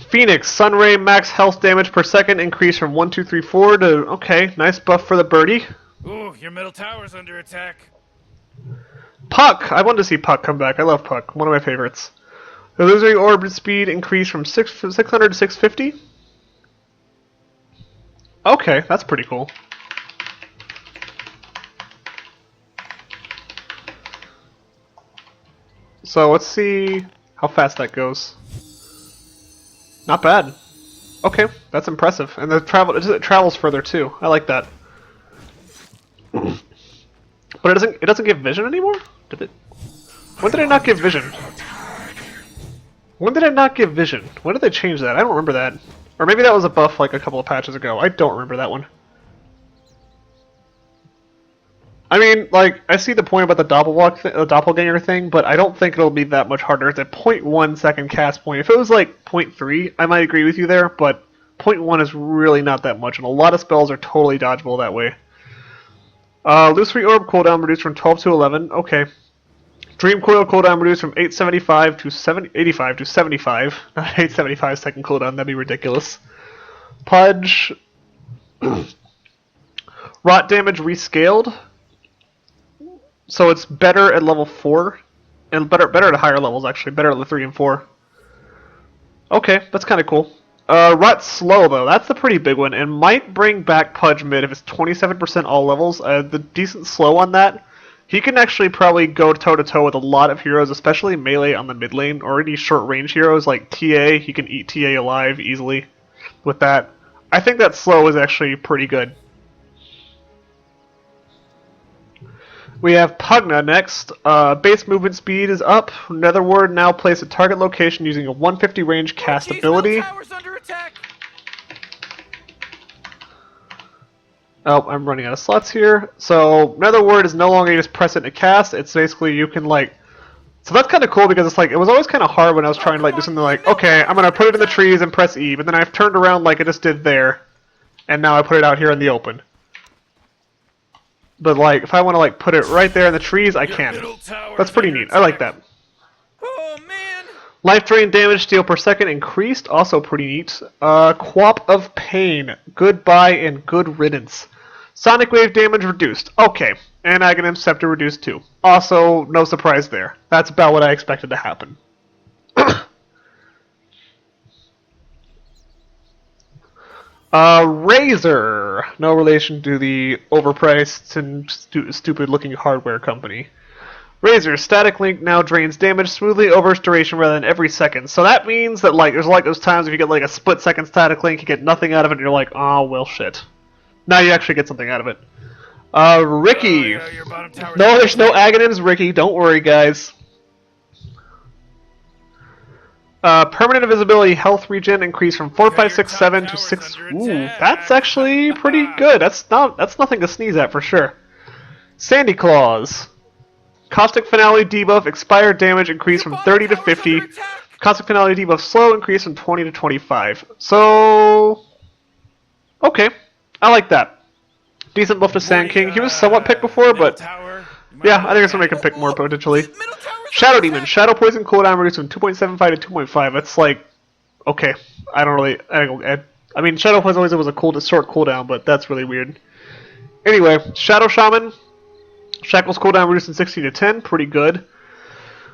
Phoenix, Sunray, max health damage per second increased from 1, 2, 3, 4 to, okay, nice buff for the birdie. Ooh, your middle tower's under attack. Puck, I wanted to see Puck come back. I love Puck, one of my favorites. Illusory orbit speed increased from 600 to 650. Okay, that's pretty cool. So let's see how fast that goes. Not bad. Okay, that's impressive. And it travels further too. I like that. But it doesn't give vision anymore? Did it? When did it not give vision? When did it not give vision? When did they change that? I don't remember that. Or maybe that was a buff like a couple of patches ago. I don't remember that one. I mean, like, I see the point about the doppelganger thing, but I don't think it'll be that much harder. It's a 0.1 second cast point. If it was like 0.3, I might agree with you there, but 0.1 is really not that much, and a lot of spells are totally dodgeable that way. Illusory Orb cooldown reduced from 12 to 11. Okay. Dream Coil cooldown reduced from 875 to 85 to 75. Not 875 second cooldown, that'd be ridiculous. Pudge. Rot damage rescaled. So it's better at level 4. And better at higher levels, actually. Better at the 3 and 4. Okay, that's kind of cool. Rot slow, though. That's the pretty big one. And might bring back Pudge mid if it's 27% all levels. The decent slow on that. He can actually probably go toe-to-toe with a lot of heroes, especially melee on the mid lane, or any short-range heroes like TA. He can eat TA alive easily with that. I think that slow is actually pretty good. We have Pugna next. Base movement speed is up. Netherward now plays a target location using a 150 range cast ability. Middle tower's under attack. Oh, I'm running out of slots here. So, Netherward is no longer you just press it to cast. It's basically you can like... So that's kind of cool because it's like, it was always kind of hard when I was trying to like do something like, okay, I'm going to put it in the trees and press E, but then I've turned around like I just did there. And now I put it out here in the open. But like, if I want to like put it right there in the trees, I can. That's pretty neat. I like that. Oh, man. Life drain damage steal per second increased, also pretty neat. Quap of Pain, goodbye and good riddance. Sonic Wave damage reduced, okay. And Aghanim Scepter reduced too. Also, no surprise there. That's about what I expected to happen. Razer, no relation to the overpriced and stupid-looking hardware company. Razer, static link now drains damage smoothly over its duration rather than every second. So that means that like there's like those times if you get like a split second static link, you get nothing out of it, and you're like, oh well, shit. Now you actually get something out of it. Ricky. Your bottom tower. No, there's no Aghanims, Ricky. Don't worry, guys. Permanent invisibility health regen increase from 4, 5, 6, 7 to 6. Ooh, that's actually pretty good. That's nothing to sneeze at for sure. Sandy Claws. Caustic Finale debuff expired damage increase from 30 to 50. Caustic Finale debuff slow increase from 20 to 25. So, okay, I like that. Decent buff to Sand King. He was somewhat picked before, but yeah, I think it's gonna make him pick more potentially. Shadow Demon. Shadow Poison cooldown reduced from 2.75 to 2.5. That's like, okay. I mean, Shadow Poison always was a short cooldown, but that's really weird. Anyway, Shadow Shaman. Shackles cooldown reduced from 60 to 10. Pretty good.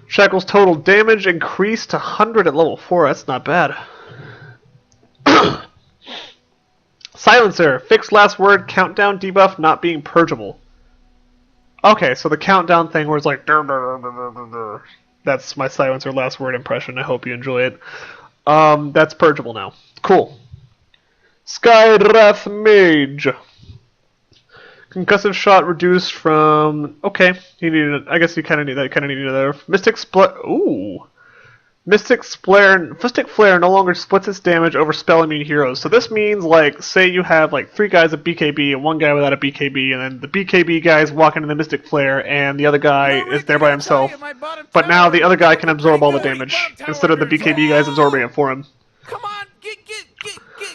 Shackles total damage increased to 100 at level 4. That's not bad. Silencer. Fixed last word countdown debuff not being purgeable. Okay, so the countdown thing where it's like... That's my Silencer last word impression. I hope you enjoy it. That's purgeable now. Cool. Skywrath Mage. Concussive shot reduced from... Okay, he needed... I guess you kind of need that. Kind of needed there. Mystic Split... Ooh. Mystic Flare no longer splits its damage over spell immune heroes. So this means, like, say you have, like, 3 guys with BKB and 1 guy without a BKB, and then the BKB guys walk into the Mystic Flare, and the other guy is there by himself. But now the other guy can absorb all the damage, instead of the BKB guys absorbing it for him. Come on, get.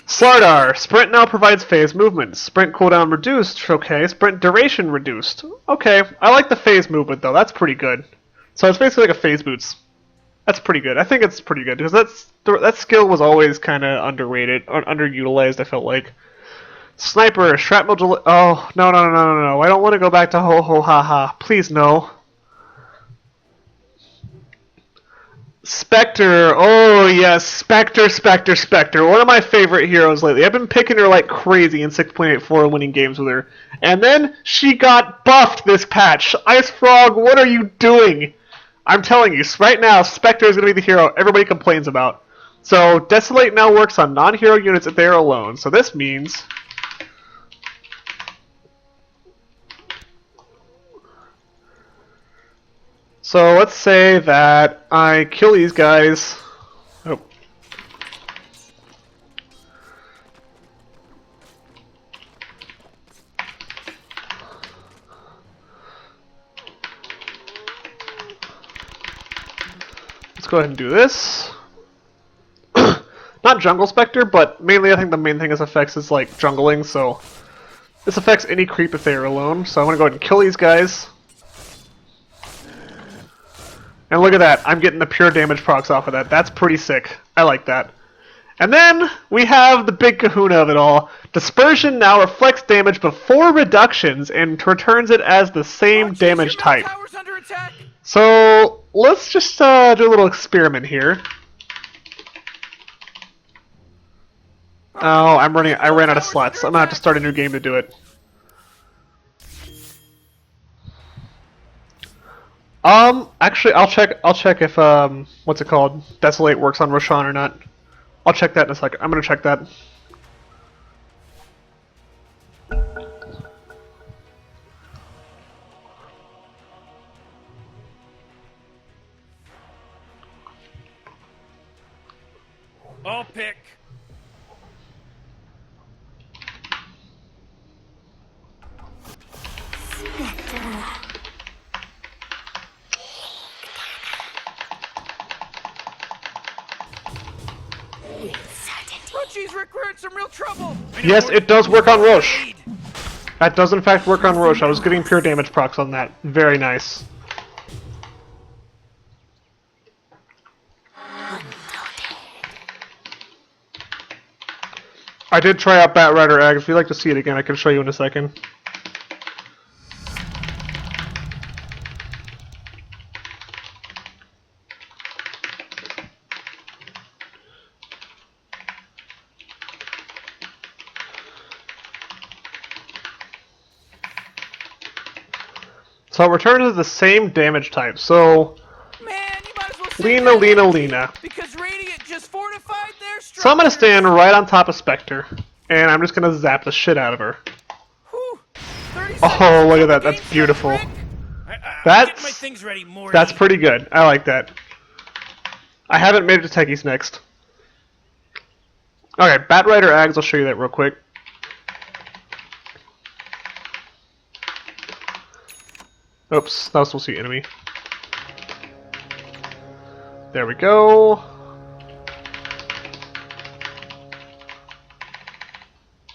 Slardar. Sprint now provides phase movement. Sprint cooldown reduced. Okay. Sprint duration reduced. Okay. I like the phase movement, though. That's pretty good. So it's basically like a phase boots. That's pretty good. I think it's pretty good because that skill was always kind of underrated or underutilized. I felt like Sniper, Shrapnel. Oh no! I don't want to go back to ho ho ha ha. Please no. Spectre. Oh yes, Spectre. One of my favorite heroes lately. I've been picking her like crazy in 6.84 winning games with her, and then she got buffed this patch. Ice Frog, what are you doing? I'm telling you, right now, Spectre is going to be the hero everybody complains about. So, Desolate now works on non-hero units if they are alone. So this means... So, let's say that I kill these guys... Oh. Let's go ahead and do this. Not Jungle Spectre, but mainly I think the main thing this affects is like jungling, so this affects any creep if they are alone. So I'm gonna go ahead and kill these guys. And look at that, I'm getting the pure damage procs off of that. That's pretty sick. I like that. And then we have the big kahuna of it all. Dispersion now reflects damage before reductions and returns it as the same damage type. So let's just do a little experiment here. Oh, I ran out of slots. I'm gonna have to start a new game to do it. Actually, I'll check if what's it called? Desolate works on Roshan or not. I'll check that in a second. I'm gonna check that. I'll pick. We're in some real trouble. Yes, it does work on Roche. That does in fact work on Roche. I was getting pure damage procs on that. Very nice. I did try out Bat Rider Egg. If you'd like to see it again, I can show you in a second. So it returns the same damage type. So Man, you might as well say Lena. Because Radiant just fortified their structures. So I'm gonna stand right on top of Spectre, and I'm just gonna zap the shit out of her. Whew. 30 Oh, look at that. That's beautiful. I'll get my That's things ready, Morty. that's pretty good. I like that. I haven't made it to Techies next. Okay, Bat Rider Ags. I'll show you that real quick. Oops, that was supposed to be enemy. There we go.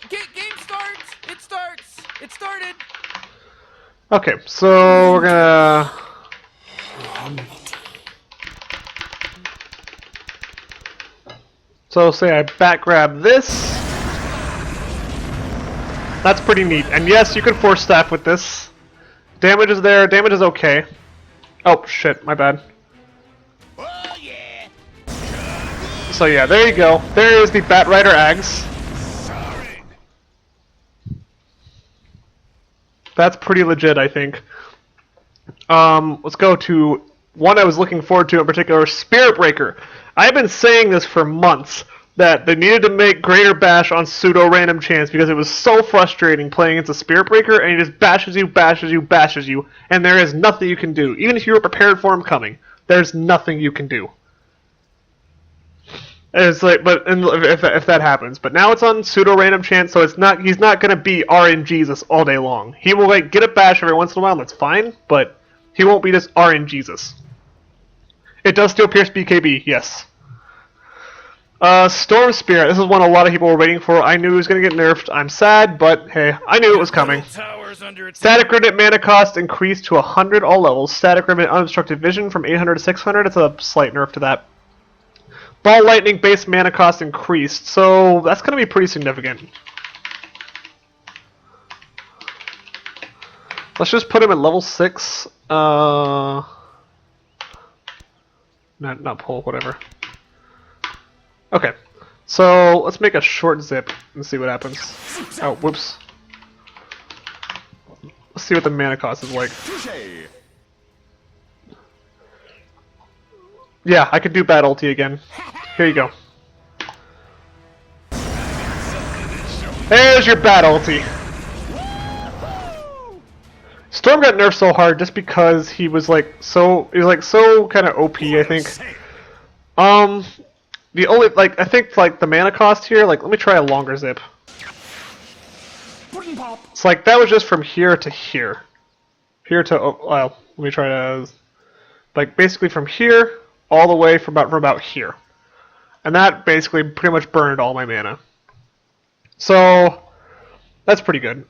Game starts! It starts! It started! Okay, so we're gonna... So say I back grab this. That's pretty neat. And yes, you can force staff with this. Damage is there, damage is okay. Oh shit, my bad. Oh yeah! So yeah, there you go. There is the Bat Rider Ags. That's pretty legit, I think. Let's go to one I was looking forward to in particular, Spirit Breaker. I've been saying this for months, that they needed to make Greater Bash on pseudo-random chance because it was so frustrating playing against a Spirit Breaker and he just bashes you, bashes you, bashes you, and there is nothing you can do. Even if you were prepared for him coming, there's nothing you can do. It's like, but if that happens, but now it's on pseudo-random chance, so it's not. He's not gonna be RNGesus all day long. He will like get a bash every once in a while, and that's fine. But he won't be just RNGesus. It does still pierce BKB, yes. Storm Spirit. This is one a lot of people were waiting for. I knew he was gonna get nerfed. I'm sad, but hey, I knew it was coming. Towers under attack. Static Remnant mana cost increased to 100 all levels. Static Remnant unobstructed vision from 800 to 600. It's a slight nerf to that. Ball Lightning base mana cost increased, so that's going to be pretty significant. Let's just put him at level 6. Not pull, whatever. Okay, so let's make a short zip and see what happens. Oh, whoops. Let's see what the mana cost is like. Touché. Yeah, I could do Bat Ulti again. Here you go. There's your Bat Ulti. Storm got nerfed so hard just because he was like so kind of OP, I think. The only I think the mana cost here, let me try a longer zip. It's like that was just from here to here. Here to let me try to basically from here all the way from about here. And that basically pretty much burned all my mana. So that's pretty good.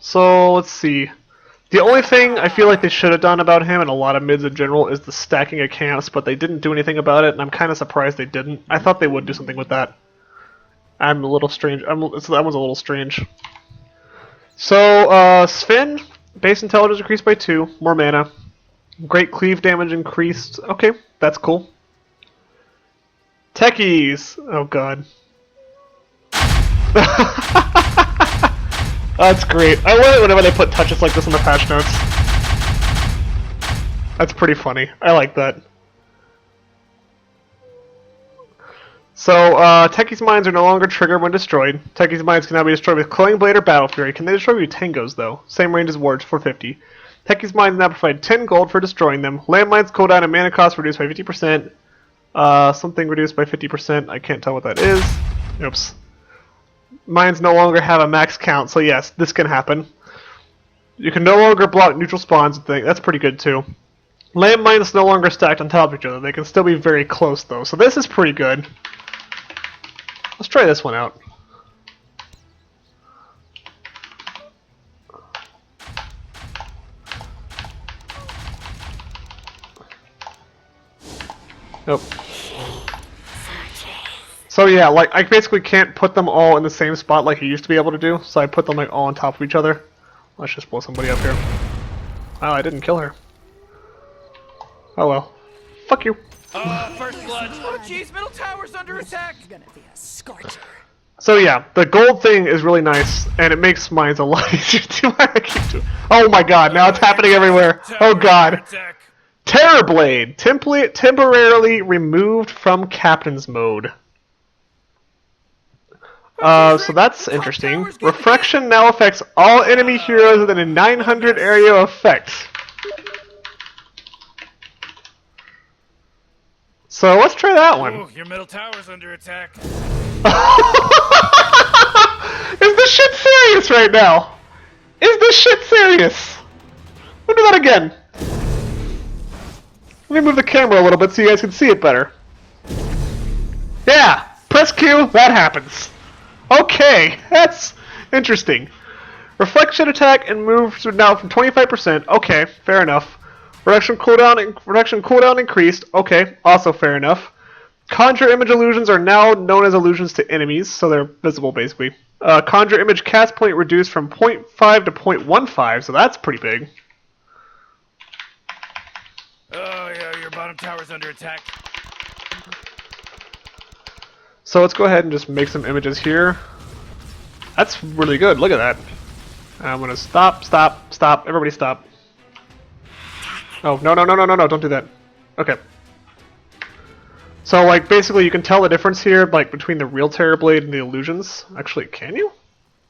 So let's see. The only thing I feel like they should have done about him, and a lot of mids in general, is the stacking of camps, but they didn't do anything about it, and I'm kind of surprised they didn't. I thought they would do something with that. I'm a little strange. That was a little strange. So Sven, base intelligence increased by 2, more mana. Great cleave damage increased. Okay, that's cool. Techies! Oh god. That's great. I love it whenever they put touches like this in the patch notes. That's pretty funny. I like that. So, Techies' mines are no longer triggered when destroyed. Techies' mines can now be destroyed with Cloying Blade or Battle Fury. Can they destroy with Tangos, though? Same range as Wards, 450. Techies' mines now provide 10 gold for destroying them. Landmines cooldown and mana cost reduced by 50%. Something reduced by 50%. I can't tell what that is. Oops. Mines no longer have a max count, so yes, this can happen. You can no longer block neutral spawns and things. That's pretty good, too. Landmines no longer stacked on top of each other. They can still be very close, though, so this is pretty good. Let's try this one out. Nope. So yeah, I basically can't put them all in the same spot like you used to be able to do, so I put them all on top of each other. Let's just blow somebody up here. Oh, I didn't kill her. Oh well. Fuck you. First blood. Oh jeez, middle tower's under attack! So yeah, the gold thing is really nice, and it makes mines a lot easier to Oh my god, now it's happening everywhere. Oh god. Terrorblade, temporarily removed from Captain's mode. So that's interesting. Reflection now affects all enemy heroes within a 900 area of effect. So let's try that one. Ooh, your middle tower's under attack. Is this shit serious right now? Is this shit serious? We'll do that again. Let me move the camera a little bit so you guys can see it better. Yeah, press Q, that happens. Okay, that's interesting. Reflection attack and moves now from 25%. Okay, fair enough. Reduction cooldown increased. Okay, also fair enough. Conjure image illusions are now known as illusions to enemies, so they're visible basically. Conjure image cast point reduced from 0.5 to 0.15, so that's pretty big. Oh yeah, your bottom tower's under attack. So let's go ahead and just make some images here. That's really good. Look at that. I'm gonna stop. Everybody stop. Oh, no, don't do that. Okay. So, like, basically you can tell the difference here, like, between the real Terrorblade and the illusions. Actually, can you?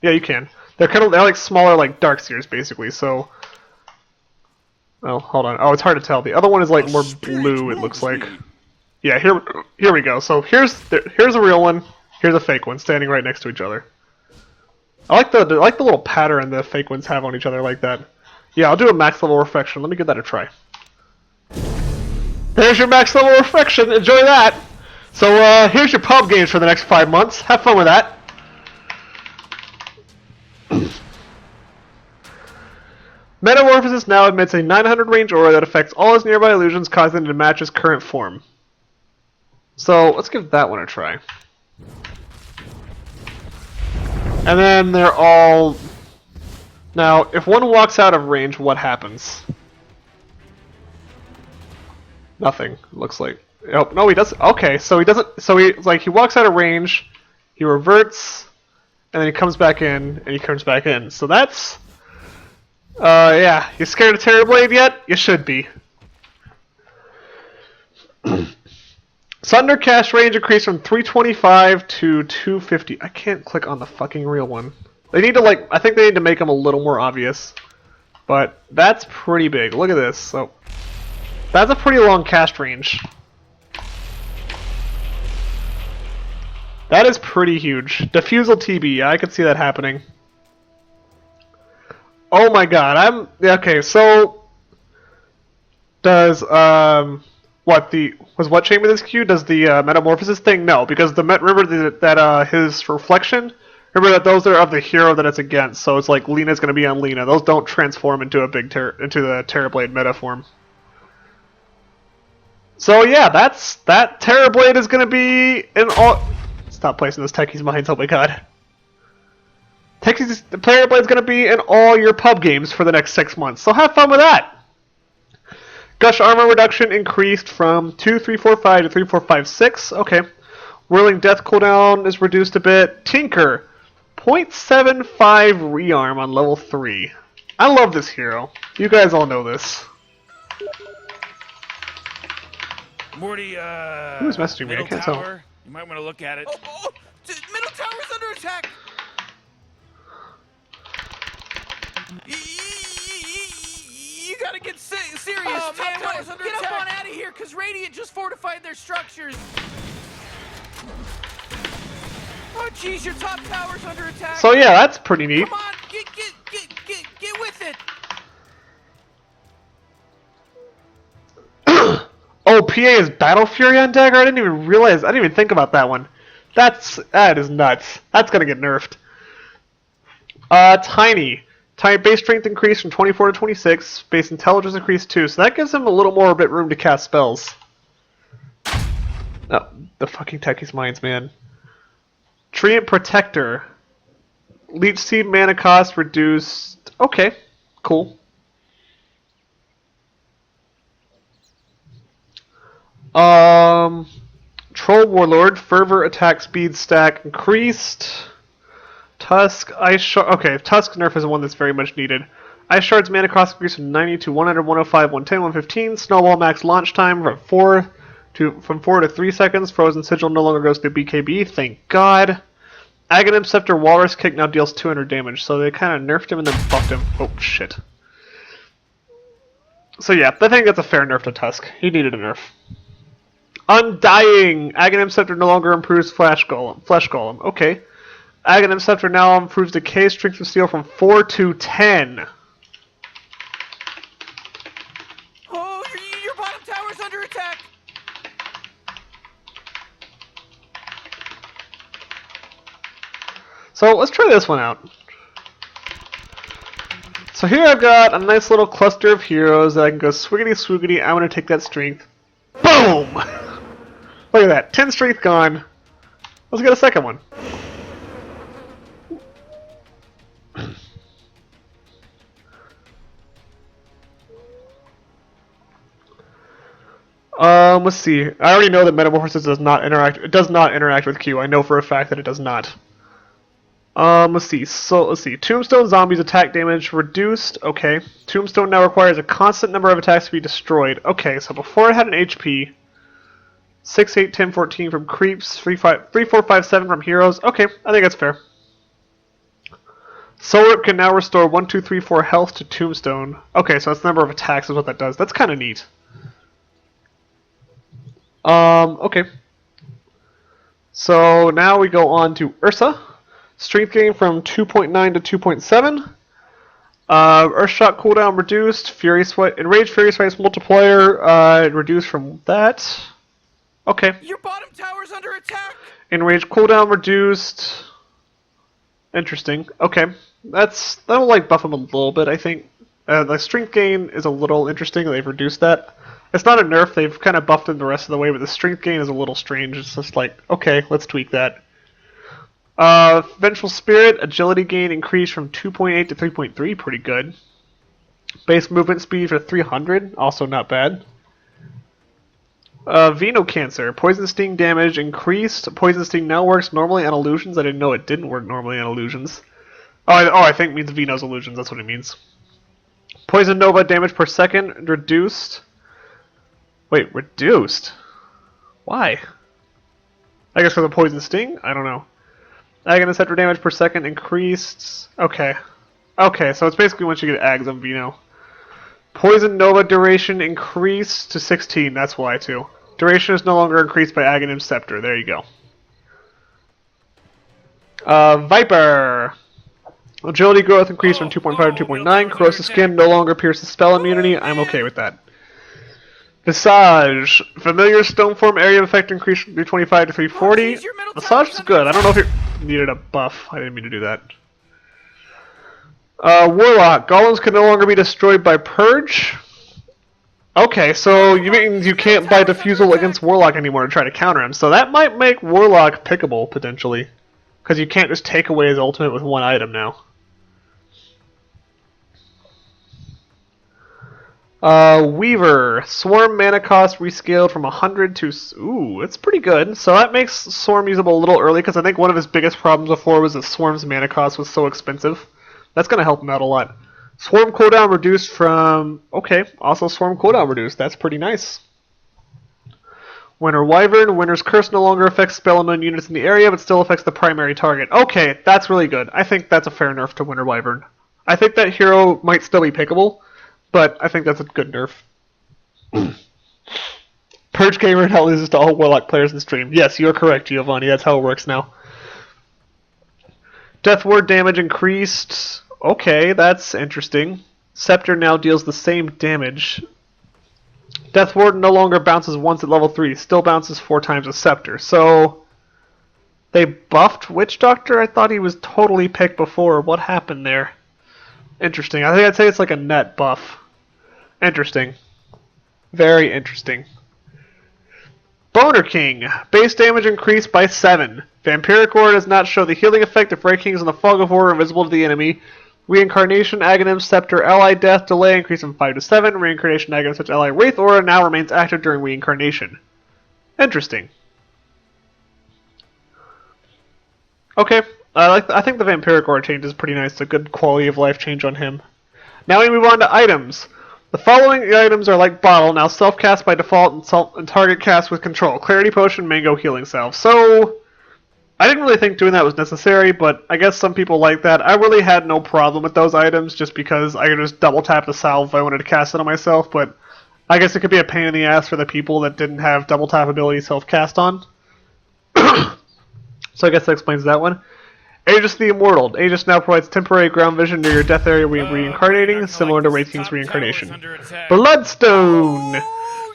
Yeah, you can. They're like smaller, like, Darkseers, basically, so... Oh, hold on. Oh, it's hard to tell. The other one is, like, more blue, it looks like. Yeah, here we go. So, here's a real one, here's a fake one, standing right next to each other. I like the little pattern the fake ones have on each other like that. Yeah, I'll do a max level reflection. Let me give that a try. There's your max level reflection. Enjoy that. So here's your pub games for the next 5 months. Have fun with that. Metamorphosis now admits a 900 range aura that affects all his nearby illusions, causing them to match his current form. So let's give that one a try. And then they're all... Now, if one walks out of range, what happens? Nothing, looks like. Oh, no, he doesn't. Okay, so he doesn't... So he walks out of range, he reverts, and then he comes back in, and he comes back in. So that's... yeah. You scared of Terrorblade yet? You should be. Sunder cast range increased from 325 to 250. I can't click on the fucking real one. They need to, like, I think they need to make them a little more obvious. But that's pretty big. Look at this. So that's a pretty long cast range. That is pretty huge. Diffusal TB. I could see that happening. Oh my god. Okay, so does what chamber this queue? Does the metamorphosis thing? No, because remember that his reflection. Remember that those are of the hero that it's against, so it's like Lena's going to be on Lena. Those don't transform into into the Terrorblade meta form. So yeah, that Terrorblade is going to be in all. Stop placing those Techies mines. Oh my god. Terrorblade's going to be in all your pub games for the next 6 months. So have fun with that. Gush armor reduction increased from 2345 to 3456. Okay. Whirling death cooldown is reduced a bit. Tinker. 0.75 rearm on level 3. I love this hero. You guys all know this. Morty, Who's messaging me? I can't tell. You might want to look at it. Oh, middle tower's under attack. You gotta get serious. Oh, man, Get up on out of here, because Radiant just fortified their structures. Oh, jeez, your top tower's under attack. So yeah, that's pretty neat. Come on, get with it. Oh, PA is Battle Fury on Dagger? I didn't even realize. I didn't even think about that one. That is nuts. That's gonna get nerfed. Tiny. Tiny base strength increased from 24 to 26. Base intelligence increased too, so that gives him a little more room to cast spells. Oh, the fucking Techies mines, man. Treant Protector. Leech Seed mana cost reduced. Okay, cool. Troll Warlord. Fervor attack speed stack increased. Tusk, Ice Shard. Okay, Tusk nerf is the one that's very much needed. Ice Shard's mana cost increased from 90 to 100, 105, 110, 115. Snowball max launch time from 4 to 3 seconds. Frozen Sigil no longer goes to BKB. Thank God. Aghanim Scepter Walrus Kick now deals 200 damage, so they kind of nerfed him and then buffed him. Oh, shit. So yeah, I think that's a fair nerf to Tusk. He needed a nerf. Undying! Aghanim Scepter no longer improves Flesh Golem. Okay. Aghanim Scepter now improves Decay Strength of Steel from 4 to 10. Oh, your bottom tower's under attack. So let's try this one out. So here I've got a nice little cluster of heroes that I can go swiggity swoogity. I'm going to take that strength. Boom! Look at that. 10 strength gone. Let's get a second one. Let's see. I already know that Metamorphosis does not interact. It does not interact with Q. I know for a fact that it does not. Let's see. So let's see. Tombstone zombies attack damage reduced. Okay. Tombstone now requires a constant number of attacks to be destroyed. Okay. So before it had an HP. 6, 8, 10, 14 from creeps. 3, 4, 5, 7 from heroes. Okay. I think that's fair. Soul Rip can now restore 1, 2, 3, 4 health to Tombstone. Okay. So that's the number of attacks is what that does. That's kind of neat. Okay. So now we go on to Ursa. Strength gain from 2.9 to 2.7. Earthshock cooldown reduced. Fury Swipe, Enraged Fury Swipe's multiplier reduced from that. Okay. Your bottom tower's under attack. Enraged cooldown reduced. Interesting. Okay. That'll like buff him a little bit, I think. The strength gain is a little interesting. They've reduced that. It's not a nerf. They've kind of buffed him the rest of the way, but the strength gain is a little strange. It's just like, okay, let's tweak that. Vengeful Spirit, agility gain increased from 2.8 to 3.3, pretty good. Base movement speed for 300, also not bad. Veno Cancer, Poison Sting damage increased. Poison Sting now works normally on illusions. I didn't know it didn't work normally on illusions. I think it means Veno's illusions, that's what it means. Poison Nova damage per second reduced. Wait, reduced? Why? I guess for the Poison Sting? I don't know. Aghanim Scepter damage per second increased. Okay. Okay, so it's basically once you get Ags on Veno. Poison Nova duration increased to 16. That's why, too. Duration is no longer increased by Aghanim Scepter. There you go. Viper. Agility growth increased from 2.5 to 2.9. Corrosive Skin no longer pierces spell immunity. I'm okay with that. Visage. Familiar stone form area of effect increased from 325 to 340. Visage is good. I don't know if it needed a buff. I didn't mean to do that. Warlock. Golems can no longer be destroyed by Purge. Okay, so you mean you can't buy Diffusal against Warlock anymore to try to counter him. So that might make Warlock pickable, potentially. Because you can't just take away his ultimate with one item now. Weaver. Swarm mana cost rescaled from 100 to... Ooh, it's pretty good. So that makes Swarm usable a little early, because I think one of his biggest problems before was that Swarm's mana cost was so expensive. That's going to help him out a lot. Swarm cooldown reduced from... Okay, also Swarm cooldown reduced. That's pretty nice. Winter Wyvern. Winter's Curse no longer affects spell immune units in the area, but still affects the primary target. Okay, that's really good. I think that's a fair nerf to Winter Wyvern. I think that hero might still be pickable, but I think that's a good nerf. Purge Gamer now loses to all Warlock players in stream. Yes, you're correct, Giovanni. That's how it works now. Death Ward damage increased. Okay, that's interesting. Scepter now deals the same damage. Death Ward no longer bounces once at level 3. Still bounces 4 times with Scepter. So, they buffed Witch Doctor? I thought he was totally picked before. What happened there? Interesting. I think I'd say it's like a net buff. Interesting. Very interesting. Boner King. Base damage increased by 7. Vampiric Aura does not show the healing effect if Ray Kings and the Fog of War are invisible to the enemy. Reincarnation, Aghanim, Scepter, Ally Death, Delay increase from 5 to 7. Reincarnation, Aghanim, such Ally Wraith Aura now remains active during Reincarnation. Interesting. Okay, I think the Vampiric Aura change is pretty nice. It's a good quality of life change on him. Now we move on to items. The following items are like Bottle, now self-cast by default and target cast with control. Clarity Potion, Mango Healing Salve. So, I didn't really think doing that was necessary, but I guess some people like that. I really had no problem with those items just because I could just double tap the salve if I wanted to cast it on myself, but I guess it could be a pain in the ass for the people that didn't have double tap ability self-cast on. So I guess that explains that one. Aegis the Immortal. Aegis now provides temporary ground vision near your death area when reincarnating, similar to Wraithking's reincarnation. Bloodstone!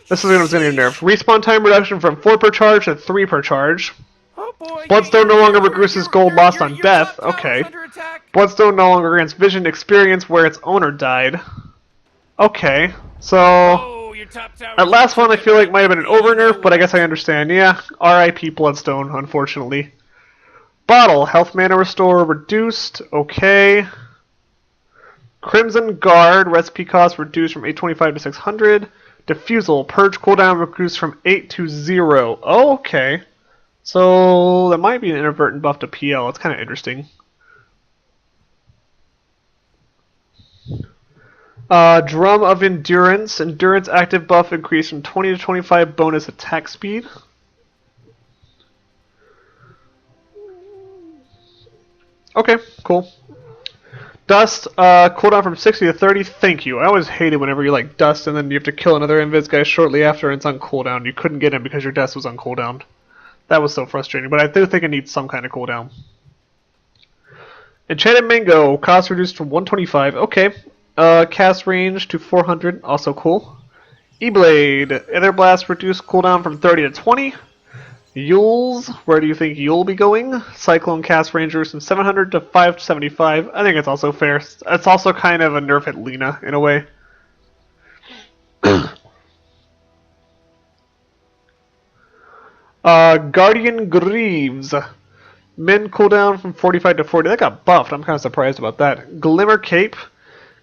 This is what's going to get nerfed. Respawn time reduction from 4 per charge to 3 per charge. Oh boy. Bloodstone no longer reduces gold lost on death. Your top Okay. tower's under attack. Bloodstone no longer grants vision experience where its owner died. Okay, so Oh, your top tower. that last one I feel like might have been an over nerf, but I guess I understand. Yeah, R.I.P. Bloodstone, unfortunately. Bottle, health mana restore reduced. Okay. Crimson Guard, recipe cost reduced from 825 to 600. Diffusal, purge cooldown reduced from 8 to 0. Oh, okay. So, that might be an inadvertent buff to PL. It's kind of interesting. Drum of Endurance. Endurance active buff increased from 20 to 25 bonus attack speed. Okay, cool. Dust, cooldown from 60 to 30. Thank you. I always hate it whenever you like dust and then you have to kill another invis guy shortly after and it's on cooldown. You couldn't get him because your dust was on cooldown. That was so frustrating, but I do think it needs some kind of cooldown. Enchanted Mango, cost reduced from 125. Okay. Cast range to 400. Also cool. E-Blade, Ether Blast reduced cooldown from 30 to 20. Yules, where do you think you'll be going? Cyclone cast range reduced from 700 to 575. I think it's also fair. It's also kind of a nerf at Lena, in a way. Guardian Greaves. Min cooldown from 45 to 40. That got buffed. I'm kind of surprised about that. Glimmer Cape.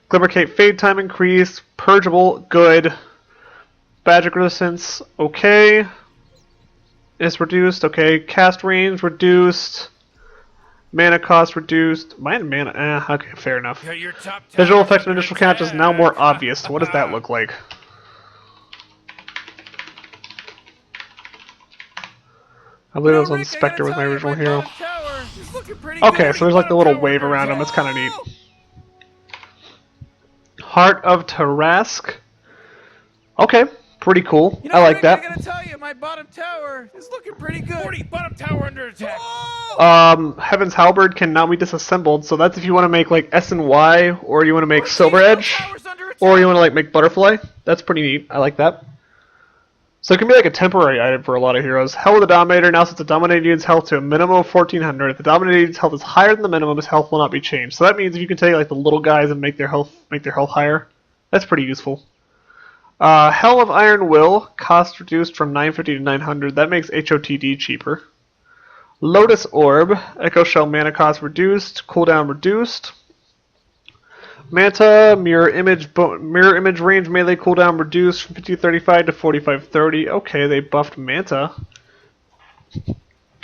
Glimmer Cape fade time increased. Purgeable, good. Magic resistance, okay. It's reduced, okay. Cast range reduced. Mana cost reduced. Mana, okay, fair enough. Your top Visual tower's effect and under initial count is now attack. more obvious. What does that look like? I believe it was on Rick, I gotta Spectre with my tell you, original my hero. bottom tower is looking pretty Okay, good. so there's like the little Bottom wave tower around him. under It's kind of neat. attack. Heart of Tarask. Okay, pretty cool. You know, I like Rick, that. I gotta tell you, my bottom tower is looking pretty good. 40, bottom tower under attack. Heaven's Halberd can now be disassembled, so that's if you want to make like S and Y, or you want to make Silver Seasonal Edge, tower's under attack. or you want to like make Butterfly. That's pretty neat. I like that. So it can be like a temporary item for a lot of heroes. Hell of the Dominator now sets the Dominated unit's health to a minimum of 1400. If the Dominated unit's health is higher than the minimum, his health will not be changed. So that means if you can take like the little guys and make their health higher, that's pretty useful. Hell of Iron Will, cost reduced from 950 to 900. That makes HOTD cheaper. Lotus Orb, Echo Shell mana cost reduced, cooldown reduced. Manta, mirror image range melee cooldown reduced from 50-35 to 45-30. Okay, they buffed Manta.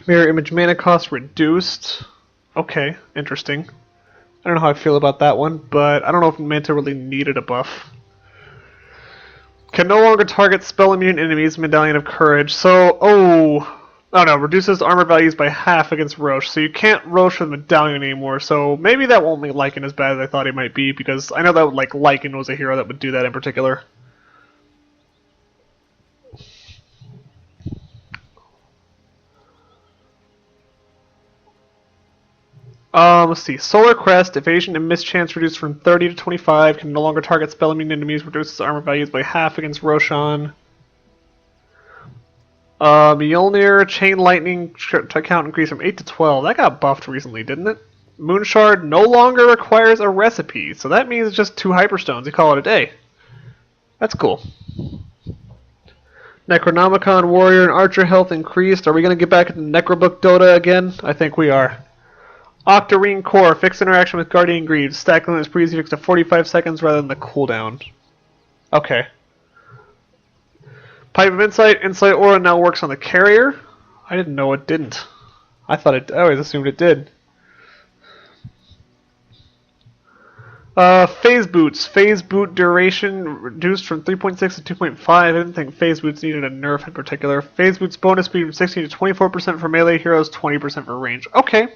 Mirror image mana cost reduced. Okay, interesting. I don't know how I feel about that one, but I don't know if Manta really needed a buff. Can no longer target spell immune enemies, Medallion of Courage. So, oh no, reduces armor values by half against Roche. So you can't Roche with Medallion anymore. So maybe that won't make Lycan as bad as I thought he might be, because I know that like Lycan was a hero that would do that in particular. Let's see. Solar Crest, evasion and mischance reduced from 30 to 25. Can no longer target spell immune enemies. Reduces armor values by half against Roshan. Mjolnir, Chain Lightning count increased from 8 to 12. That got buffed recently, didn't it? Moonshard no longer requires a recipe, so that means it's just 2 Hyperstones. You call it a day. That's cool. Necronomicon, Warrior, and Archer health increased. Are we going to get back into Necrobook Dota again? I think we are. Octarine Core, fixed interaction with Guardian Greaves. Stack limit is previously fixed to 45 seconds rather than the cooldown. Okay. Pipe of Insight, Insight Aura now works on the carrier. I didn't know it didn't. I always assumed it did. Phase boots. Phase boot duration reduced from 3.6 to 2.5. I didn't think phase boots needed a nerf in particular. Phase boots bonus speed from 16 to 24% for melee heroes, 20% for range. Okay.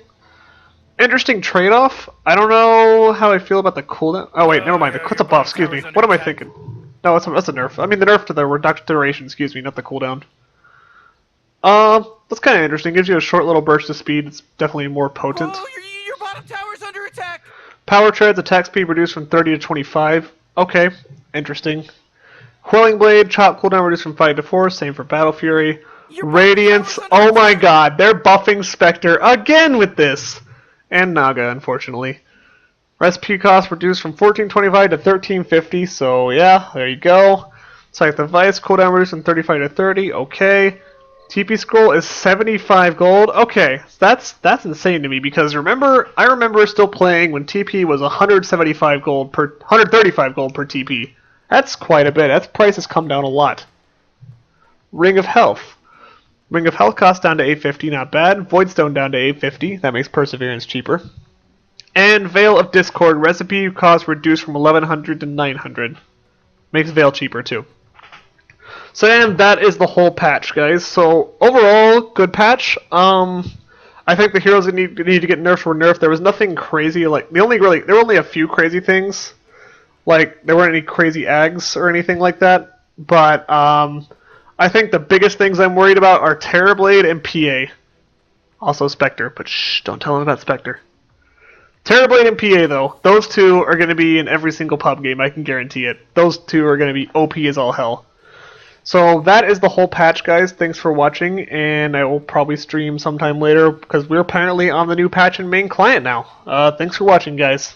Interesting trade-off. I don't know how I feel about the cooldown. Oh wait, never mind. That's a buff, excuse me. What am I thinking? No, that's a nerf. I mean the nerf to the reduction duration, excuse me, not the cooldown. That's kind of interesting. Gives you a short little burst of speed. It's definitely more potent. Oh, your bottom tower's under attack. Power treads, attack speed reduced from 30 to 25. Okay, interesting. Whirling blade, chop cooldown reduced from 5 to 4. Same for battle fury. Radiance. Oh my god, they're buffing Spectre again with this. And Naga, unfortunately. Recipe cost reduced from 1425 to 1350. So yeah, there you go. Scythe of Vice, cooldown reduced from 35 to 30. Okay. TP scroll is 75 gold. Okay, that's insane to me because I remember still playing when TP was 135 gold per 135 gold per TP. That's quite a bit. That price has come down a lot. Ring of Health. Ring of Health cost down to 850, not bad. Voidstone down to 850. That makes Perseverance cheaper. And Veil of Discord recipe cost reduced from 1100 to 900. Makes Veil cheaper too. So and that is the whole patch, guys. So overall, good patch. I think the heroes that need to get nerfed were nerfed. There was nothing crazy. Like there were only a few crazy things. Like there weren't any crazy ags or anything like that. But I think the biggest things I'm worried about are Terrorblade and PA. Also Spectre, but shh, don't tell them about Spectre. Terrorblade and PA though, those two are going to be in every single pub game. I can guarantee it. Those two are going to be OP as all hell. So that is the whole patch, guys. Thanks for watching, and I will probably stream sometime later because we're apparently on the new patch in main client now. Thanks for watching, guys.